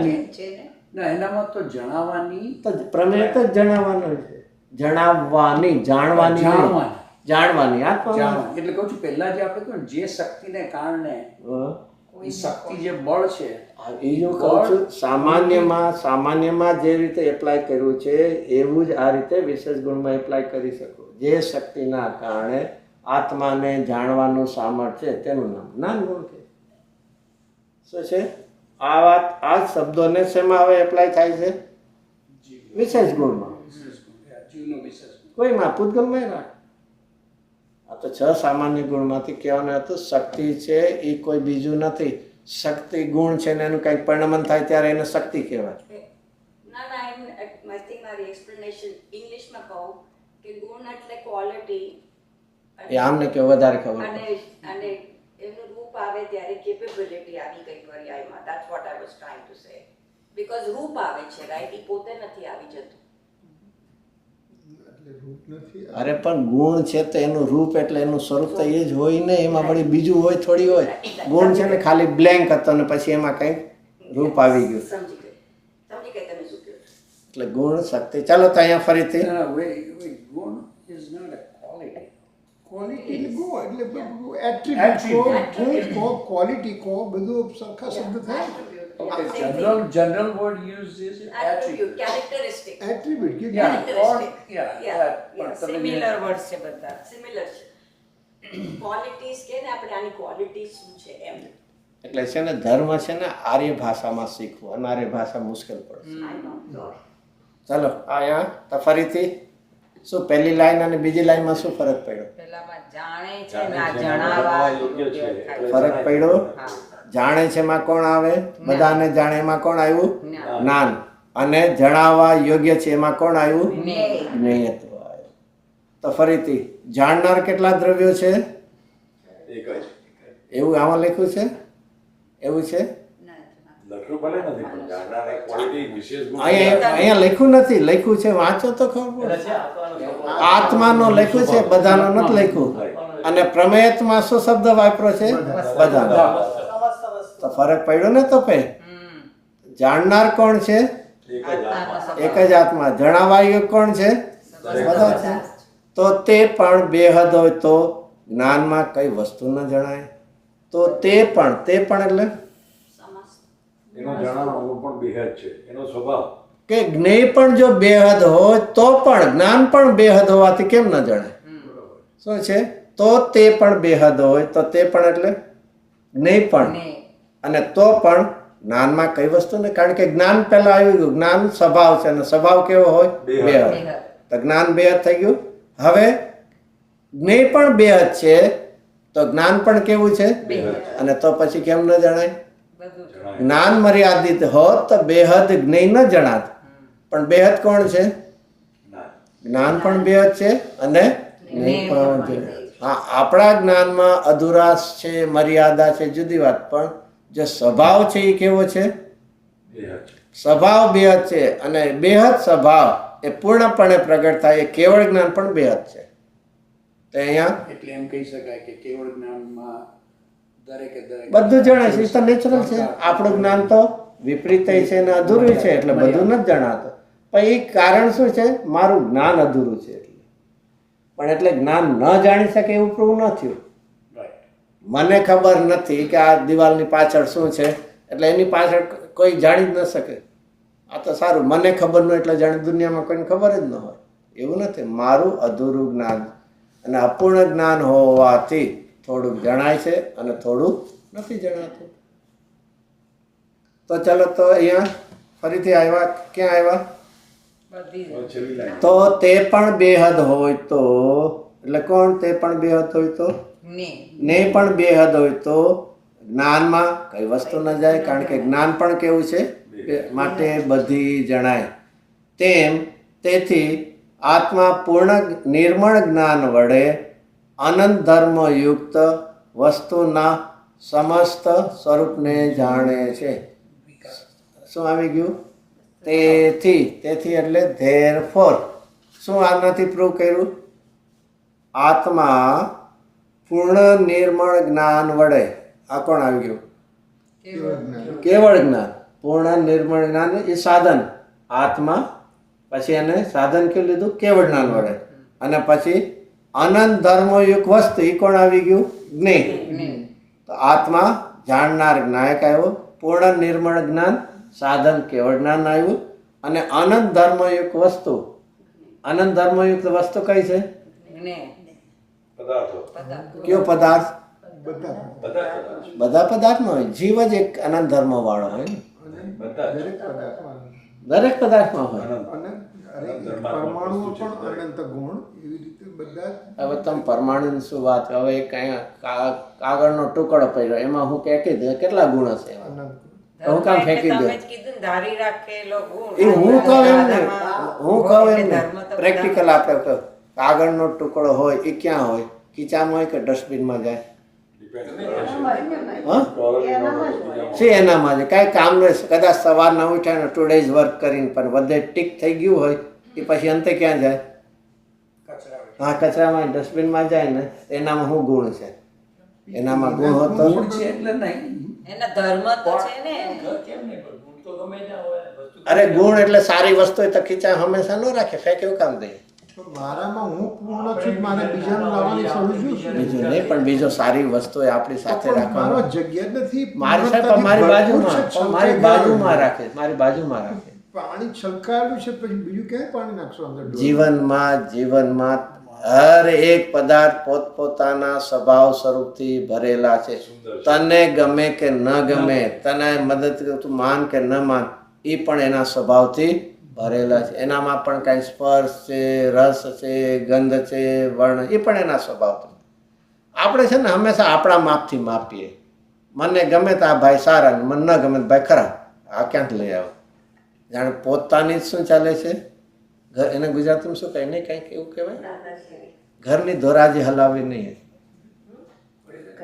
ના, એનામાં તો જણાવવાની તો પ્રમેય તો જણાવવાનું છે. જણાવવાની, જાણવાની આત્મા. એટલે કહું છું પહેલા જે આપણે કહ્યું જે શક્તિને કારણે એ શક્તિ જે બળ છે એ જો કહું છું સામાન્યમાં જે રીતે એપ્લાય કર્યું છે એવું જ આ રીતે વિશેષ ગુણમાં એપ્લાય કરી શકો. જે શક્તિના કારણે આત્માને જાણવાનું સામર્થ્ય છે તેનું નામ જ્ઞાન ગુણ છે. શું છે આ વાત? આ શબ્દોને શેમાં હવે એપ્લાય થાય છે? વિશેષ ગુણમાં. જીવનો વિશેષ કોઈમાં પૂતગલમાં રાખ. આ તો 6 સામાન્ય ગુણમાંથી કહેવાનું હતું. શક્તિ છે એ કોઈ બીજું નથી, શક્તિ ગુણ છે ને એનું કંઈક પરિણમન થાય ત્યારે એને શક્તિ કહેવાય. ના ના એમ આઈ થિંક મારી એક્સપ્લેનેશન ઇંગ્લિશમાં કહું કે ગુણ એટલે ક્વોલિટી એ આમને કે વધારે ખબર અને અને એનું રૂપ આવે ત્યારે કેપેબિલિટી આવી ગઈ પર્યાયમાં. That's what I was trying to say. Because રૂપ આવે છે રાઈટ, એ પોતે નથી આવી જતું. એટલે રૂપ નથી. અરે પણ ગુણ છે તો એનું રૂપ એટલે એનું સ્વરૂપ તો એ જ હોય ને, એમાં વળી બીજું હોય થોડી હોય. ગુણ છે ને ખાલી બ્લેન્ક હતો ને પછી એમાં કંઈક રૂપ આવી ગયું સમજી ગઈ તમે શું કહો છો. એટલે ગુણ શક્તિ. ચાલો તો અહીંયા ફરીથી No, wait, ગુણ is not a quality. Quality એટલે ગુણ એટલે એટ્રીબ્યુટ કો ક્વોલિટી કો બધું સરખા શબ્દ થાય. Okay, general word used is Attribute, attribute. characteristic. Attribute કે Yeah, Characteristic. or, yeah, Yeah, that, yeah, પણ તમે similar words છે બધા. Similar છે. Qualities કે ને આપણે આની quality શું છે એમ. એટલે છે ને ધર્મ છે ને આર્ય ભાષામાં શીખવું, અનાર્ય ભાષા મુશ્કેલ પડશે. I know, sure. ચાલો અહીંયા તો ફરીથી શું પહેલી લાઈન અને બીજી લાઈનમાં શું ફરક પડ્યો? પેલામાં જાણે છે જાણે ના છે, જણાવવા યોગ્ય છે. યોગ્ય થાય. ફરક પડ્યો. હા. જાણે છે માં કોણ આવે? બધાને જાણે એમાં કોણ આવ્યું? જ્ઞાન. જ્ઞાન. અને જણાવવા યોગ્ય છે એમાં કોણ આવ્યું? જ્ઞેય. જ્ઞેયત્વ આવ્યું. તો ફરીથી જાણનાર કેટલા દ્રવ્યો છે એક જ એવું આમાં લખ્યું છે? એવું છે? લખવું ભલે નથી પણ જાણનાર ક્વોલિટી વિશેષ ગુણ અહીંયા લખ્યું નથી, લખ્યું છે વાંચો તો ખબર પડે. આત્માનો લખ્યું છે, બધાનો નથી લખ્યું. અને પ્રમેયમાં શું શબ્દ વાપરો છે? બધાનો. તો ફરક પડ્યો ને તો પે જાણનાર કોણ છે? એક જ આત્મા. જણાવાયું કોણ છે? બધા છે. તો તે પણ બેહદ હોય તો જ્ઞાનમાં કઈ વસ્તુ ન જણાય. તો તે પણ એટલે એનો જણાવવાનો પણ બેહદ છે, એનો સ્વભાવ. કે જ્ઞેય પણ જો બેહદ હોય તો પણ જ્ઞાન પણ બેહદ હોવાથી કેમ ન જણાય? શું છે? તો તે પણ બેહદ હોય તો તે પણ એટલે જ્ઞેય પણ, અને તો પણ જ્ઞાનમાં કઈ વસ્તુ ને, કારણ કે જ્ઞાન પહેલા આવી ગયું. જ્ઞાન સ્વભાવ છે અને સ્વભાવ કેવો હોય? બેહદ. તો જ્ઞાન બેહદ થઈ ગયું. હવે જ્ઞેય પણ બેહદ છે તો જ્ઞાન પણ કેવું છે? અને તો પછી કેમ ન જણાય? જ્ઞાન મર્યાદિત હોત તો બેહદ જ્ઞેય ન જણાત. પણ બેહદ કોણ છે? જ્ઞાન પણ બેહદ છે અને જ્ઞેય પણ છે. હા, આપણા જ્ઞાનમાં અધુરાશ છે, મર્યાદા છે, જુદી વાત. પણ જે સ્વભાવ છે એ કેવો છે? બેહદ. સ્વભાવ બેહદ છે અને બેહદ સ્વભાવ એ પૂર્ણપણે પ્રગટ થાય. એ કેવળ જ્ઞાન પણ બેહદ છે. તો અહીંયા એટલે એમ કહી શકાય કે કેવળ જ્ઞાનમાં દરેકે દરેક બધું જણાય છે. એ તો નેચરલ છે. આપણું જ્ઞાન તો વિપરીત છે અને અધૂરું છે એટલે બધું નથી જણાતું. પણ એ કારણ શું છે? મારું જ્ઞાન અધૂરું છે એટલે. પણ એટલે જ્ઞાન ન જાણી શકે એવું પ્રૂવ ન થયું. મને ખબર નથી કે આ દિવાલની પાછળ શું છે એટલે એની પાછળ કોઈ જાણી જ ન શકે. આ તો સારું, મને ખબર ન એટલે જાણે દુનિયામાં કોઈને ખબર જ ન હોય એવું નથી. મારું અધૂરું જ્ઞાન અને અપૂર્ણ જ્ઞાન હોવાથી થોડુંક જણાય છે અને થોડુંક નથી જણાતું. તો ચાલો તો અહીંયા ફરીથી આવ્યા. ક્યાં આવ્યા? બધી છેલ્લી લાઈન. તો તે પણ બેહદ હોય તો, એટલે કોણ? તે પણ બેહદ હોય તો ને પણ બેહદ હોય તો જ્ઞાનમાં કઈ વસ્તુ ન જાય, કારણ કે જ્ઞાન પણ કેવું છે? માટે બધી જણાય. તેથી આત્મા પૂર્ણ નિર્મળ જ્ઞાન વડે અનંત ધર્મ યુક્ત વસ્તુના સમસ્ત સ્વરૂપને જાણે છે. શું આવી ગયું? તેથી એટલે ધેરફોર. શું આનાથી પ્રૂવ કર્યું? આત્મા પૂર્ણ નિર્મળ જ્ઞાન વડે. આ કોણ આવી ગયું? કેવળ જ્ઞાન. પૂર્ણ નિર્મળ જ્ઞાન એ સાધન. આત્મા પછી એને સાધન કેવું લીધું? કેવળ જ્ઞાન વડે. અને પછી અનંત ધર્મયુક્ત વસ્તુ એ કોણ આવી ગયું? જ્ઞેય. તો આત્મા જાણનાર જ્ઞાયક આવ્યો, પૂર્ણ નિર્મળ જ્ઞાન સાધન કેવળ જ્ઞાન આવ્યું, અને અનંત ધર્મયુક્ત વસ્તુ. અનંત ધર્મયુક્ત વસ્તુ કઈ છે? પદાર્થો. કયો પદાર્થ? બધા બધા પદાર્થમાં હોય. જીવ જ એક અનંત ધર્મ વાળો હોય ને. બધા જ. દરેક પદાર્થમાં દરેક પદાર્થમાં હોય. અનંત. અનંત પરમાણુ પણ અનંત ગુણ એવી રીતે બધા હવે તમે પરમાણુની શું વાત, હવે કઈ કાગળનો ટુકડો પડ્યો એમાં હું ફેંકી દઉં, કેટલા ગુણ હશે એમાં? અનંત હું કામ ફેંકી દઉં? તમે જ કીધું ને, ધારી રાખેલો ગુણ. એ હું કહું એમ ને, હું કહું એમ ને, ધર્મ તો પ્રેક્ટિકલ આપણે કહું. કાગળનો ટુકડો હોય એ ક્યાં હોય? ખીચામાં હોય કે ડસ્ટબિનમાં જાય? હા, છે એનામાં છે. કાંઈ કામ નહીં. કદાચ સવારના ઉઠ્યા ને ટુ ડેઝ વર્ક કરીને પણ વધે ટીક થઈ ગયું હોય એ પછી અંતે ક્યાં જાય? હા, કચરામાં ડસ્ટબિનમાં જાય ને. એનામાં શું ગુણ છે? એનામાં ગુણ હોતો ગુણ છે એટલે નહીં. એના ધર્મ તો છે ને. કેમ નહીં, પણ ગુણ તો ગમે ત્યાં હોય. વસ્તુ અરે ગુણ એટલે સારી વસ્તુ હોય તો ખીચા હંમેશા ન રાખે, ફેંકે એવું કામ દે? તો મારામાં હું પૂર્ણ છું, મારે બીજાનું લાવવાની જરૂર શું? બીજું નહીં, પણ બીજો સારી વસ્તુ હોય આપણી સાથે મારો રાખવાનો. જગ્યા જ નથી. મારી સાહેબ મારી બાજુમાં, મારી બાજુમાં રાખે, મારી બાજુમાં રાખે. પાણી છલકાયેલું છે, પછી બીજું ક્યાંય પાણી નાખશો અંદર? જીવનમાં હર એક પદાર્થ પોતપોતાના સ્વભાવ સ્વરૂપથી ભરેલા છે. તને ગમે કે ન ગમે, તને મદદ તું માન કે ન માન, એ પણ એના સ્વભાવથી ભરેલા છે. એનામાં પણ કાંઈ સ્પર્શ છે, રસ છે, ગંધ છે, વર્ણ, એ પણ એના સ્વભાવથી. આપણે છે ને હંમેશા આપણા માપથી માપીએ. મને ગમે તો આ ભાઈ સારા, મને ન ગમે તો ભાઈ ખરાબ. આ ક્યાંથી લઈ આવો? જાણે પોતાની જ શું ચાલે છે. એને ગુજરાતીમાં શું કહે? નહીં કંઈક એવું કહેવાય, ઘરની ધોરાજી હલાવી નહીં.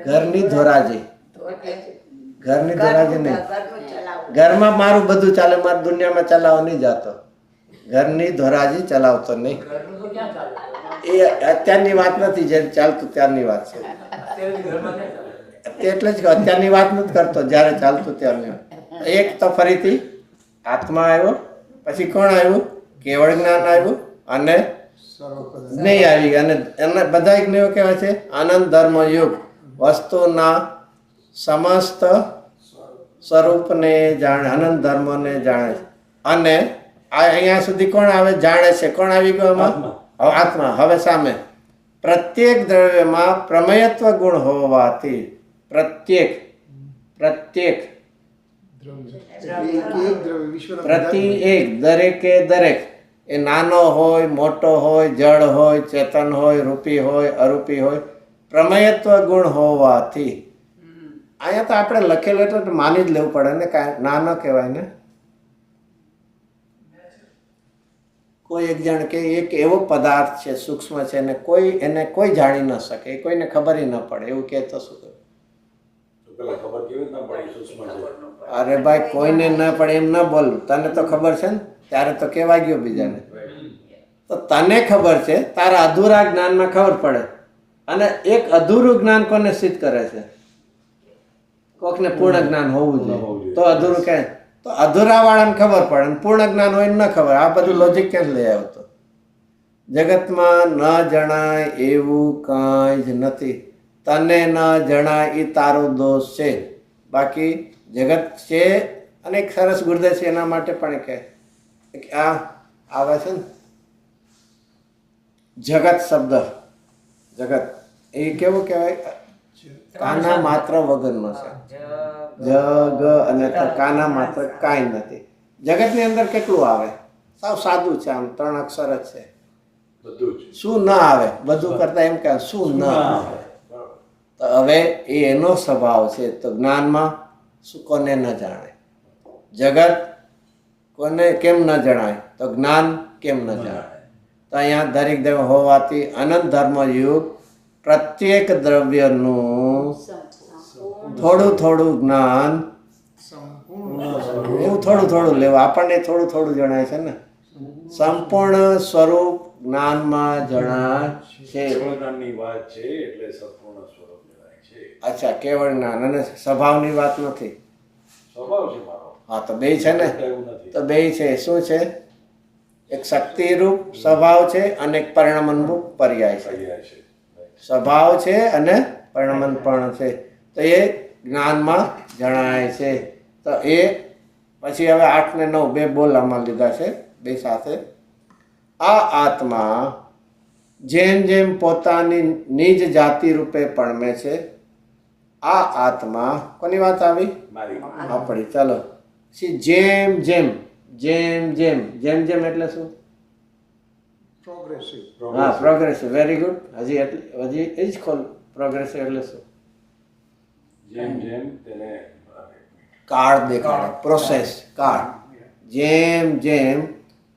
ઘરની ધોરાજી, ઘરની ધોરાજી નહીં. ઘરમાં મારું બધું ચાલે, મારી દુનિયામાં ચલાવવા નહીં જાતો. ઘરની ધોરાજી ચલાવતો નહીં. એ અત્યારની વાત નથી, જે ચાલતું ત્યારની વાત છે. એટલે જ અત્યારની વાત નથી કરતો, જ્યારે ચાલતું ત્યારની વાત. એક તો ફરીથી આત્મા આવ્યો, પછી કોણ આવ્યું? કેવળ જ્ઞાન આવ્યું, અને જ્ઞેય આવી ગયું. અને એમને બધા જ્ઞેયો કહેવાય છે આનંદ ધર્મ યુગ. વસ્તુના સમસ્ત સ્વરૂપને જાણે, આનંદ ધર્મને જાણે. અને અહીંયા સુધી કોણ આવે? જાણે છે. કોણ આવી ગયું એમાં? આત્મા. હવે સામે પ્રત્યેક દ્રવ્યમાં પ્રમેયત્વ ગુણ હોવાથી પ્રત્યેક પ્રતિ એક દરેકે દરેક, એ નાનો હોય, મોટો હોય, જળ હોય, ચેતન હોય, રૂપી હોય, અરૂપી હોય, પ્રમેયત્વ ગુણ હોવાથી. અહીંયા તો આપણે લખેલું એટલે માની જ લેવું પડે ને, કાંઈ ના ન કહેવાય ને. કોઈ એક જણ કે એક એવો પદાર્થ છે, સૂક્ષ્મ છે ને એને કોઈ જાણી ન શકે, એ કોઈને ખબર ન પડે, એવું કહેતો શું કહે? પેલા ખબર કેવી રીતના પડી સૂક્ષ્મ છે? અરે ભાઈ, કોઈને ન પડે એમ ન બોલવું. તને તો ખબર છે ને, ત્યારે તો કહેવા ગયો બીજાને. તો તને ખબર છે, તારા અધૂરા જ્ઞાનમાં ખબર પડે. અને એક અધૂરું જ્ઞાન કોને સિદ્ધ કરે છે? કોકને પૂર્ણ જ્ઞાન હોવું જોઈએ, તો અધૂરું કહે. તો અધૂરા વાળાને ખબર પડે, અને પૂર્ણ જ્ઞાન હોય ન ખબર. આ બધું લોજિક ક્યાં લઈ આવતો? જગતમાં ન જણાય એવું કાંઈ જ નથી. તને ન જણાય એ તારો દોષ છે. બાકી જગત છે. અને એક સરસ ગુરુદેવ છે એના માટે પણ કહે કે આ આવે છે ને જગત શબ્દ, જગત એ કેવું કહેવાય? કાના માત્ર વગરનો છે. જગ અને કાના માત્ર કાંઈ નથી. જગતની અંદર કેટલું આવે? સાવ સાદું છે, આમ 3 અક્ષર જ છે. બધું જ શું ન આવે? બધું કરતા એમ કે શું ન આવે. તો હવે એ એનો સ્વભાવ છે. તો જ્ઞાનમાં શું કોને ન જાણે? જગત કોને કેમ ન જણાય? તો જ્ઞાન કેમ ન જાણે? તો અહીંયા દરેક દ્રવ્ય હોવાથી અનંત ધર્મ યુગ પ્રત્યેક દ્રવ્યનું થોડું થોડું જ્ઞાન, એવું થોડું થોડું લેવું. આપણને થોડું થોડું જણાય છે ને. સંપૂર્ણ સ્વરૂપ જ્ઞાનમાં જણાય છે. કેવળજ્ઞાનની વાત છે એટલે સંપૂર્ણ સ્વરૂપ જણાય છે. અચ્છા, કેવળ જ્ઞાન અને સ્વભાવની વાત નથી. સ્વભાવ છે મારો. હા, તો બે છે ને. એવું નથી. તો બે છે. શું છે? એક શક્તિરૂપ સ્વભાવ છે અને એક પરિણમનરૂપ પર્યાય છે. પર્યાય છે. સ્વભાવ છે અને પરિણમન પણ છે. તો એ જ્ઞાનમાં જણાય છે. તો એ પછી હવે 8 ને 9 બે બોલ આમાં લીધા છે, બે સાથે. આ આત્મા જેમ જેમ પોતાની નિજ જાતિ રૂપે પરમે છે, આ આત્મા કોની વાત આવી? મારી. આપણી. ચાલો, જેમ જેમ જેમ જેમ જેમ જેમ એટલે શું? પ્રોગ્રેસિવ. હા પ્રોગ્રેસિવ, વેરી ગુડ. હજી એ જ ખોલ. પ્રોગ્રેસિવ એટલે શું? જેમ જેમ તેને કાળ દેખાડે, પ્રોસેસ કાળ. જેમ જેમ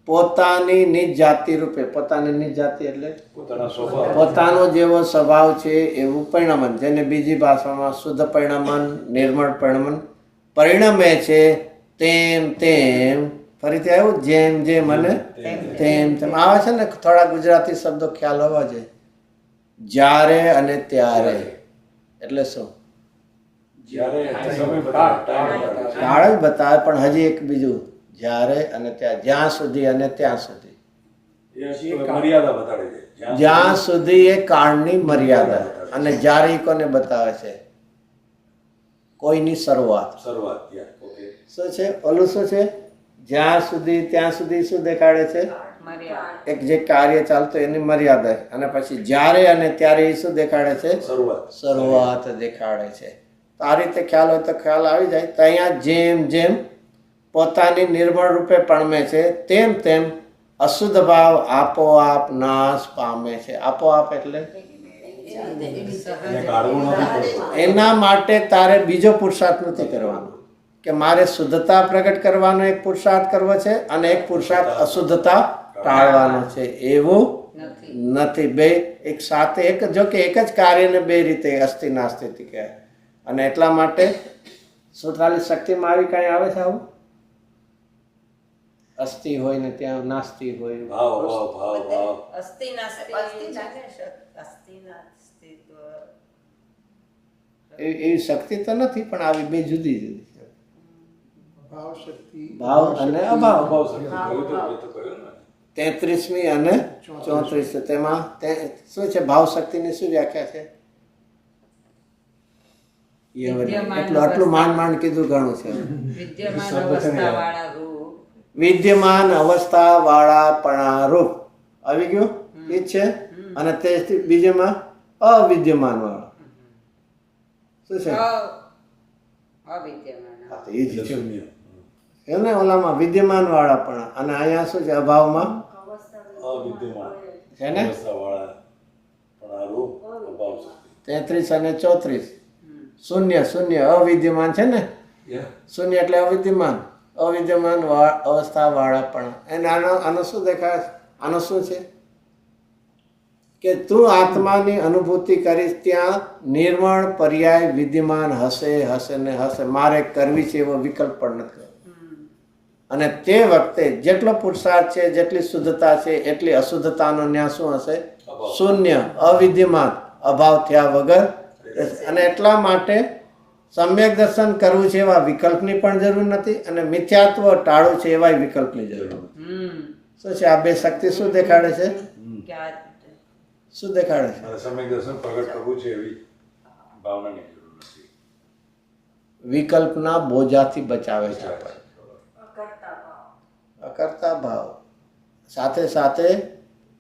પોતાની નિજ જાતિ રૂપે, પોતાની નિજ જાતિ એટલે પોતાના સ્વભાવ પોતાનો જેવો સ્વભાવ છે એવું પરિણમન, જેને બીજી ભાષામાં શુદ્ધ પરિણમન, નિર્મળ પરિણમન પરિણમે છે. તેમ તેમ ફરીથી આવ્યું, જેમ જેમ અને તેમ તેમ આવે છે ને. થોડા ગુજરાતી શબ્દો ખ્યાલ હોવા જોઈએ. જ્યારે અને ત્યારે એટલે શું? જ્યારે સમય બતાવે, ટાઈમ બતાવે છે. કાળ જ બતાવે, પણ હજી એક બીજું, જ્યારે અને ત્યાં, જ્યાં સુધી અને ત્યાં સુધી. એ મર્યાદા બતાડે છે. જ્યાં સુધી એ કાળની મર્યાદા. અને જ્યારે ઈ કોને બતાવે છે? કોઈની શરૂઆત. શરૂઆત ઓકે. શું છે ઓલું? શું છે? જ્યાં સુધી ત્યાં સુધી શું દેખાડે છે? મર્યાદા. એક જે કાર્ય ચાલતું એની મર્યાદા. અને પછી જ્યારે અને ત્યારે એ શું દેખાડે છે? શરૂઆત. શરૂઆત દેખાડે છે. તો આ રીતે ખ્યાલ હોય તો ખ્યાલ આવી જાય. તો અહીંયા જેમ જેમ પોતાની નિર્મળ રૂપે પણમે છે, તેમ તેમ અશુદ્ધ ભાવ આપોઆપ નાશ પામે છે. આપોઆપ એટલે એને કાઢવું નથી પડતું. એના માટે તારે બીજો પુરુષાર્થ નથી કરવાનો કે મારે શુદ્ધતા પ્રગટ કરવાનો એક પુરુષાર્થ કરવો છે અને એક પુરુષાર્થ અશુદ્ધતા ટાળવાનો છે, એવું નથી. બે એક સાથે, એક જો કે એક જ કાર્યને બે રીતે અસ્થિ નાસ્તિ કહે. અને એટલા માટે 47 શક્તિમાં આવી કઈ આવે છે આવું? અસ્થિ હોય ને ત્યાં નાસ્તિ હોય. ભાવ ભાવ ભાવ ભાવ અસ્થિ નાસ્તિ અસ્થિ નાસ્તિત્વ. એવી શક્તિ તો નથી, પણ આવી બે જુદી જુદી છે. ભાવ શક્તિ, ભાવ અને અભાવ. ભાવ શક્તિ કહ્યું તો એ તો કહ્યું ને. 33મી અને 34 તેમાં શું છે? ભાવ શક્તિની શું વ્યાખ્યા છે? આટલું માંડ માંડ કીધું ઘણું છે. વિદ્યમાન અવસ્થા વાળા રૂપ. વિદ્યમાન અવસ્થા વાળા રૂપ આવી ગયું એ જ છે. અને તે બીજામાં અવિદ્યમાન વાળા શું છે? અવિદ્યમાન. હા, તો એ જ છે એને ઓલામાં વિદ્યમાન વાળા પણ. અને અહીંયા શું છે? અભાવમાં અવિદ્યમાન છે ને. અવસ્થાવાળા પણ આ રૂપ અભાવ શક્તિ. 33 અને 34 શૂન્ય શૂન્ય અવિદ્યમાન છે ને. શૂન્ય એટલે અવિદ્યમાન. અવિદ્યમાન અવસ્થા વાળા પણ. એને આનો શું દેખાય? આનો શું છે? કે તું આત્માની અનુભૂતિ કરીશ ત્યાં નિર્મળ પર્યાય વિદ્યમાન હશે હશે ને હશે. મારે કરવી છે એવો વિકલ્પ પણ નથી. અને તે વખતે જેટલો પુરુષાર્થ છે, જેટલી શુદ્ધતા છે, એટલી અશુદ્ધતાનો ન્યા શું હશે? શૂન્ય, અવિદ્યમાન, અભાવ થયા વગર. અને એટલા માટે સમ્યક દર્શન કરવું છે એવા વિકલ્પની પણ જરૂર નથી, અને મિથ્યાત્વ ટાળવું છે એવા વિકલ્પની જરૂર નથી. શું છે? આ બે શક્તિ શું દેખાડે છે? શું દેખાડે છે? અને સમ્યક દર્શન પ્રગટ કરવું છે એવી ભાવનાની જરૂર નથી. વિકલ્પના બોજાથી બચાવે છે આપણને. અકર્તા ભાવ સાથે સાથે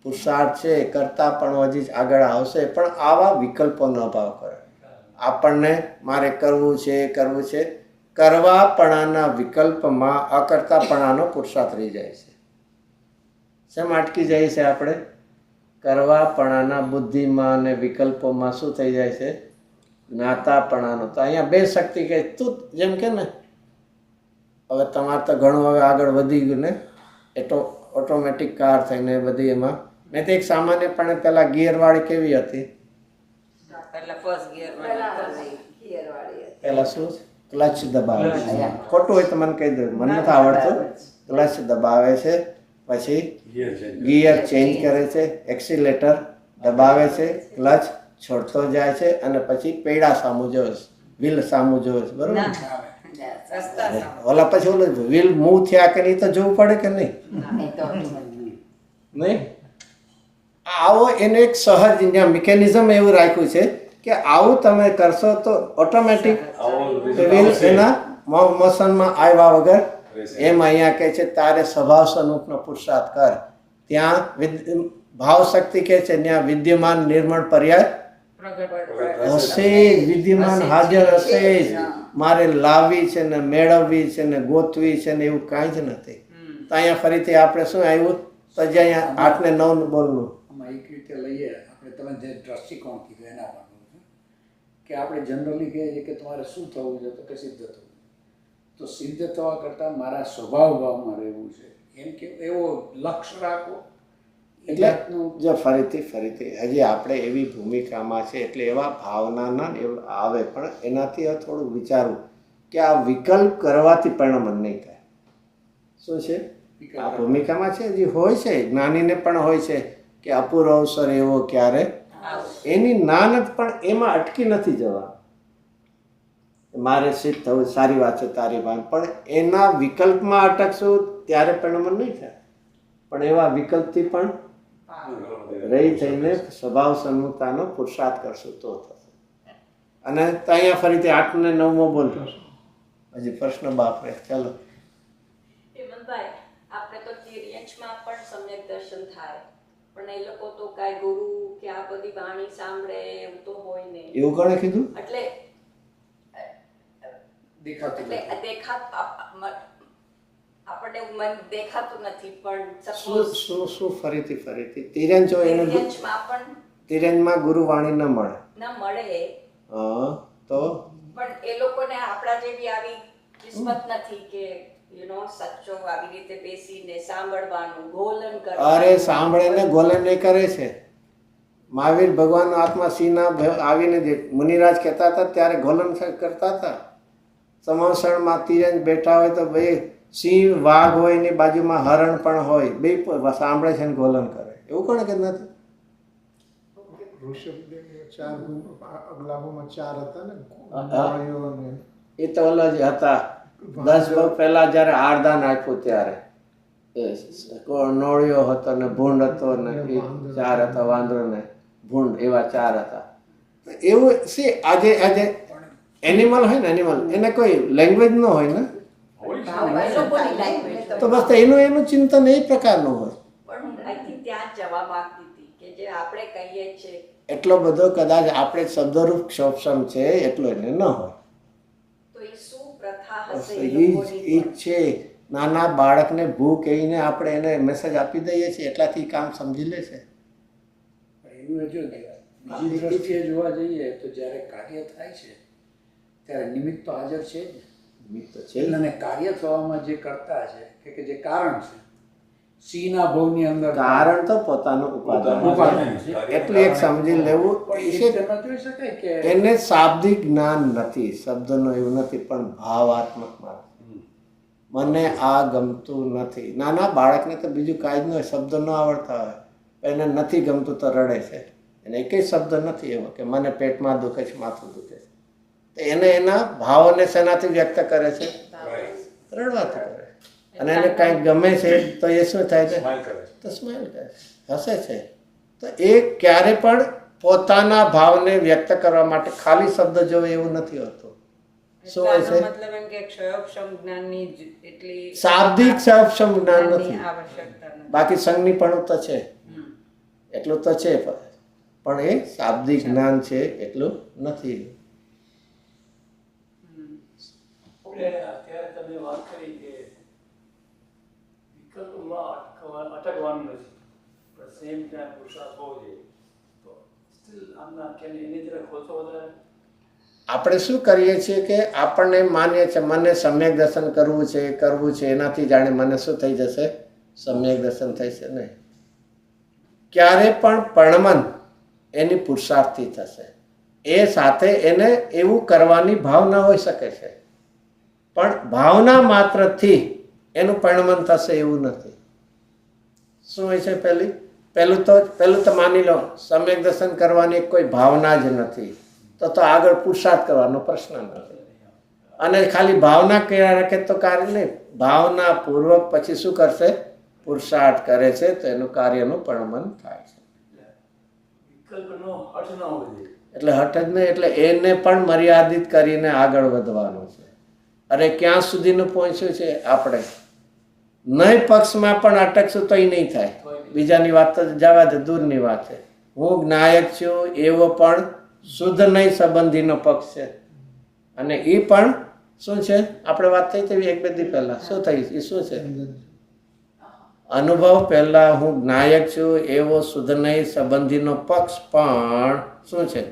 પુરુષાર્થ છે, કરતા પણ હજી આગળ આવશે, પણ આવા વિકલ્પોનો અભાવ કરે. આપણને મારે કરવું છે કરવું છે, કરવાપણાના વિકલ્પમાં અકર્તાપણાનો પુરુષાર્થ રહી જાય છે. શેમ અટકી જાય છે આપણે? કરવાપણાના બુદ્ધિમાં અને વિકલ્પોમાં શું થઈ જાય છે? જ્ઞાતાપણાનો. તો અહીંયા બે શક્તિ કહે તું જેમ કે ને, હવે તમારે તો ઘણું હવે આગળ વધી ગયું ને, ઓટોમેટિક કાર થઈને બધી એમાં. નહીં તો એક સામાન્યપણે પેલા ગિયરવાળી કેવી હતી? પહેલા ફર્સ્ટ ગિયર પેલા શું ક્લચ દબાવે છે. ખોટું હોય તો મને કહી દો, મને નથી આવડતું. ક્લચ દબાવે છે, પછી ગિયર ચેન્જ કરે છે, એક્સિલેટર દબાવે છે, ક્લચ છોડતો જાય છે, અને પછી પૈડા સામું જોવે છે, વ્હીલ સામું જોવે છે. બરોબર? ઓલા પછી ઓલું વ્હીલ મૂવ થયા કે નહીં તો જોવું પડે કે નહીં? નહીં. આવો એને એક સહજ મિકેનિઝમ એવું રાખ્યું છે કે આવું તમે કરશો તો ઓટોમેટિક વ્હીલ એના મોશનમાં આવ્યા વગર. એમ અહીંયા કહે છે તારે સ્વભાવ સ્વરૂપનો પુરુષાર્થ કર. ત્યાં ભાવ શક્તિ કહે છે ત્યાં વિદ્યમાન નિર્મળ પર્યાય હશે, વિદ્યમાન હાજર હશે જ. મારે લાવવી છે ને મેળવવી છે ને ગોતવી છે ને એવું કાંઈ જ નથી. તો અહીંયા ફરીથી આપણે શું આવ્યું? તો જે અહીંયા 8 ને 9 બોલનું આમાં એક રીતે લઈએ આપણે, તમે જે દ્રષ્ટિકોણ કીધું એના પર કહું છું કે આપણે જનરલી કહીએ છીએ કે તમારે શું થવું છે, તો કે સિદ્ધ થવું. તો સિદ્ધ થવા કરતાં મારા સ્વભાવ ભાવમાં રહેવું છે એમ કે એવો લક્ષ્ય રાખો. એટલે જો ફરીથી હજી આપણે એવી ભૂમિકામાં છે એટલે એવા ભાવનાના એવું આવે, પણ એનાથી હવે થોડું વિચારવું કે આ વિકલ્પ કરવાથી પરિણામ નહીં થાય. શું છે આ ભૂમિકામાં છે, હજી હોય છે, જ્ઞાનીને પણ હોય છે કે અપૂરો અવસર એવો ક્યારે એની નાનત, પણ એમાં અટકી નથી જવાનું. મારે સિદ્ધ થવું સારી વાત છે તારી વાત, પણ એના વિકલ્પમાં અટકશું ત્યારે પરિણામ નહીં થાય. પણ એવા વિકલ્પથી પણ રહી થઈને સ્વભાવ સન્મુખતાનો પુરુષાર્થ કરશું તો થશે. અને અહીંયા ફરીથી 8 ને 9 બોલતો હજી પ્રશ્ન બાપરે. ચાલો હેમંતભાઈ, આપણે તો તિર્યંશમાં પણ સમ્યક દર્શન થાય, પણ એ લોકો તો કાંઈ ગુરુ કે આ બધી વાણી સાંભળે એવું તો હોય નહીં. એવું કોણે કીધું? એટલે દેખાતું આપણને મન દેખાતું નથી, પણ શું ફરીથી તિરંજો એને તિર્યંશમાં પણ તિરંજમાં ગુરુવાણી ન મળે ના મળે, તો પણ એ લોકોને આપણા જેવી આવી કિસ્મત નથી કે સચ્ચો આવી રીતે બેસીને સાંભળવાનું, ગોલન કરવાનું. અરે સાંભળે ને ગોલન નહીં કરે છે. મહાવીર ભગવાનનો આત્મા સિંહના આવીને જે મુનિરાજ કહેતા હતા ત્યારે ગોલન કરતા હતા. સમાસણમાં તિરંજ બેઠા હોય તો ભાઈ સિંહ વાઘ હોય એની બાજુમાં હરણ પણ હોય, બે સાંભળે છે ને ગોલન કરે. એવું કોણે કે નથી? ઋષભદેવને 4 ગુણ અગલાબોમાં 4 હતા ને, હા. નોળિયો ને એ તો ઓલા જ હતા 10 વર્ષ પહેલા જયારે આરદાન આપ્યું ત્યારે નોળિયો હતો ને ભૂંડ હતો ને એ 4 હતા, વાંદરો ને ભૂંડ એવા 4 હતા. એવું છે આજે એનિમલ હોય ને, એનિમલ એને કોઈ લેંગ્વેજ ન હોય ને, એ લોકોની language તો બસ એનું ચિંતન એ પ્રકારનું હોય. પણ હું અહીંથી ત્યાં જ જવા માંગતી હતી કે જે આપણે કહીએ છીએ એટલો બધો કદાચ આપણે શબ્દરૂપ ક્ષોભસમ છે એટલો એને ન હોય. તો એ શું પ્રથા હશે એ એ જ લોકોની? છે. નાના બાળકને ભૂ કહીને આપણે એને મેસેજ આપી દઈએ છીએ એટલાથી કામ સમજી લે છે. એવું જો બીજી દ્રષ્ટિએ જોવા જઈએ તો જ્યારે કાર્ય થાય છે ત્યારે નિમિત્ત તો હાજર છે જ. મિત્ર છે અને કાર્ય થવામાં જે કરતા છે કે જે કારણ છે, સિંહના ભવની અંદર કારણ તો પોતાનું ઉપાદાન છે. એટલું એક સમજી લેવું પણ એ છે. તેમાં જોઈ શકાય કે એને શાબ્દિક જ્ઞાન નથી, શબ્દનો એવું નથી, પણ ભાવાત્મક માત્ર. મને આ ગમતું નથી. નાના બાળકને તો બીજું કાંઈ જ ન હોય, શબ્દ ન આવડતા હોય, એને નથી ગમતું તો રડે છે. એને એકેય શબ્દ નથી એવો કે મને પેટમાં દુખે છે, માથું દુખે છે. તો એને એના ભાવોને શેનાથી વ્યક્ત કરે છે? રડવાથી કરે. અને એને કાંઈક ગમે છે તો એ શું થાય છે? તો સ્માઇલ કરે છે, હસે છે. તો એ ક્યારે પણ પોતાના ભાવને વ્યક્ત કરવા માટે ખાલી શબ્દ જોવે એવું નથી હોતું. શું હોય છે? મતલબ એમ કે ક્ષયોક્ષમ જ્ઞાનની એટલી શાબ્દિક સક્ષમ જ્ઞાન નથી. આવશ્યકતા નથી. બાકી સંજ્ઞી પણ તો છે, એટલું તો છે, પણ એ શાબ્દિક જ્ઞાન છે એટલું નથી. અત્યારે તમે વાત કરી કે વિકલ્પમાં અટકવાનું નથી, પણ સેમ ટાઈમ પુરુષાર્થ હોવો જોઈએ, તો સ્ટીલ આમના કે એની તરફ ખોલતો વધારે આપણે શું કરીએ છીએ કે આપણને માનીએ છીએ મને સમ્યક દર્શન કરવું છે, એનાથી જાણે મને શું થઈ જશે? સમ્યક દર્શન થશે નહીં. ક્યારે પણ પરણમન એની પુરુષાર્થથી થશે. એ સાથે એને એવું કરવાની ભાવના હોઈ શકે છે, પણ ભાવના માત્રથી એનું પરિણમન થશે એવું નથી. શું હોય છે? પહેલું તો માની લો સમ્યક દર્શન કરવાની કોઈ ભાવના જ નથી, તો આગળ પુરુષાર્થ કરવાનો પ્રશ્ન નથી. અને ખાલી ભાવના કર્યા રાખે તો કાર્ય નહીં. ભાવના પૂર્વક પછી શું કરશે? પુરુષાર્થ કરે છે તો એનું કાર્યનું પરિણમન થાય છે. વિકલ્પનો હઠ ન હોવો જોઈએ. એટલે હઠ જ નહીં, એટલે એને પણ મર્યાદિત કરીને આગળ વધવાનું છે. અરે ક્યાં સુધીનું પહોંચ્યું છે આપણે? નહીં પક્ષમાં પણ અટકશું તો નહીં થાય. બીજાની વાત તો જવા દે, દૂરની વાત છે. હું જ્ઞાયક છું એવો પણ શુદ્ધ નહીં સંબંધીનો પક્ષ છે. અને એ પણ શું છે? આપણે વાત થઈ તેવી 1-2 દી પહેલા શું થઈ? એ શું છે? અનુભવ પહેલા હું જ્ઞાયક છું એવો શુદ્ધ નહીં સંબંધીનો પક્ષ પણ શું છે?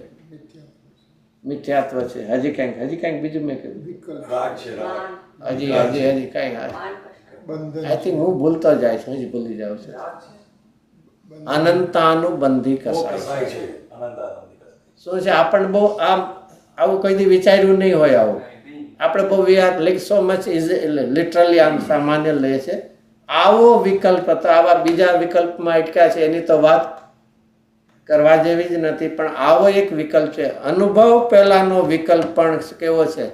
મિથ્યાત્વ છે. હજી કંઈક બીજું મેં કીધું. વિકલ્પ રાગ છે રાગ. હજી કંઈક બંધન આઈ થિંક હું ભૂલતો જાય છું, હજી ભૂલી જાઉં છું. અનંતાનુબંધી બહુ કસાય કસાય છે આનંદ આનંદી કસાય. શું છે? આપણને બહુ આવું કોઈ દી વિચાર્યું નહીં હોય. આવું આપણે બહુ we are like so much is literally આમ સામાન્ય લે છે. આવો વિકલ્પ હતો, આવા બીજા વિકલ્પમાં અટક્યા છે એની તો વાત કરવા જેવી જ નથી. પણ આવો એક વિકલ્પ છે. અનુભવ પહેલાનો વિકલ્પ પણ કેવો છે?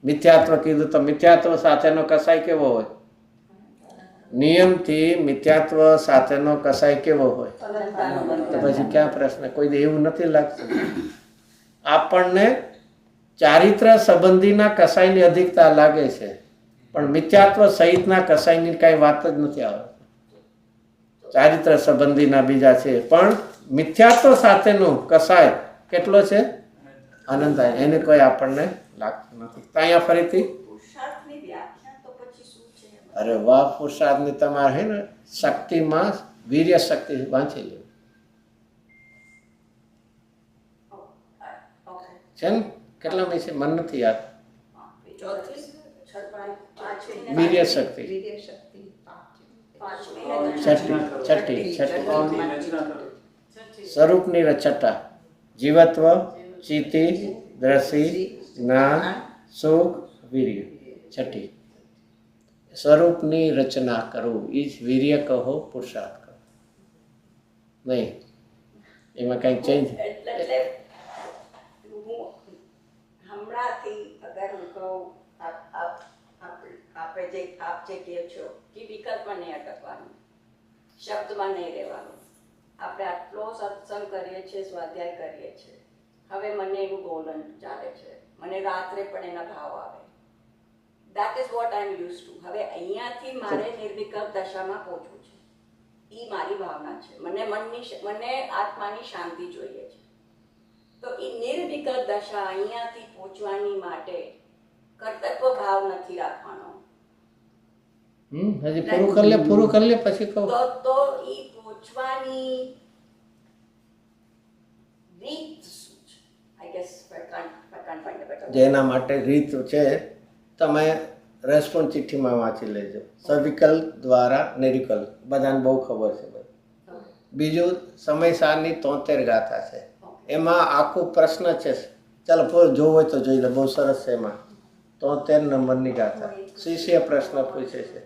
મિથ્યાત્વ કીધું તો મિથ્યાત્વ સાથેનો કસાય કેવો હોય? નિયમથી મિથ્યાત્વ સાથેનો કસાય કેવો હોય? તો પછી ક્યાં પ્રશ્ન? કોઈ દી એવું નથી લાગતું આપણને ચારિત્ર સંબંધીના કસાયની અધિકતા લાગે છે, પણ મિથ્યાત્વ સહિતના કસાયની કાંઈ વાત જ નથી આવતી. ચારિત્ર સંબંધીના બીજા છે, પણ મિથ્યાત્વ સાથેનો કસાય કેટલો છે? આનંદ. એને કોઈ આપણને લાગતું નથી. તો અહીંયા ફરીથી પુરુષાર્થની વ્યાખ્યા તો પછી શું છે? અરે વાહ, પુરુષાર્થની તમારે હે ને શક્તિમાં વીર્ય શક્તિ વાંચી લે ઓકે. છે ને? કેટલામી છે મને નથી યાદ. ચોથી, પાંચમી, વીર્ય શક્તિ છઠ્ઠી સ્વરૂપની રચટા જીવત્વ ચિતિ દ્રષ્ટિ જ્ઞાન સુખ વીર્ય. છઠ્ઠી સ્વરૂપની રચના કરવું એ જ વીર્ય કહો, પુરુષાર્થ કહો. નહીં એમાં કંઈક ચેન્જ. એટલે હું હમણાંથી અગર હું કહું આપ જે કહો છો કે વિકલ્પમાં નહીં અટકવાનું, શબ્દમાં નહીં રહેવાનું. આપણે આટલો સત્સંગ કરીએ છીએ, સ્વાધ્યાય કરીએ છીએ, હવે મને એવું બોલન ચાલે છે, મને રાત્રે પણ એના ભાવ આવે. That is what I am used to. હવે અહીંયાથી મારે નિર્વિકલ્પ દશામાં પહોંચવું છે, એ મારી ભાવના છે. મને આત્માની શાંતિ જોઈએ છે. તો એ નિર્વિકલ્પ દશા અહીંયાથી પહોંચવાની માટે કર્તવ્ય ભાવ નથી રાખવાનો. હજી પૂરું કરી લે પછી કહું. તો એ પહોંચવાની રીત શું છે? I guess I can't find a better word. જેના માટે રીત છે તમે રેસ્પોન્સ ચિઠ્ઠીમાં વાંચી લેજો. સવિકલ્પ દ્વારા નિર્વિકલ્પ બધાને બહુ ખબર છે. બીજું સમયસારની 73 ગાથા છે, એમાં આખો પ્રશ્ન છે. ચાલો જોવું હોય તો જોઈ લે, બહુ સરસ છે. એમાં 73 નંબરની ગાથા શિષ્ય પ્રશ્ન પૂછે છે,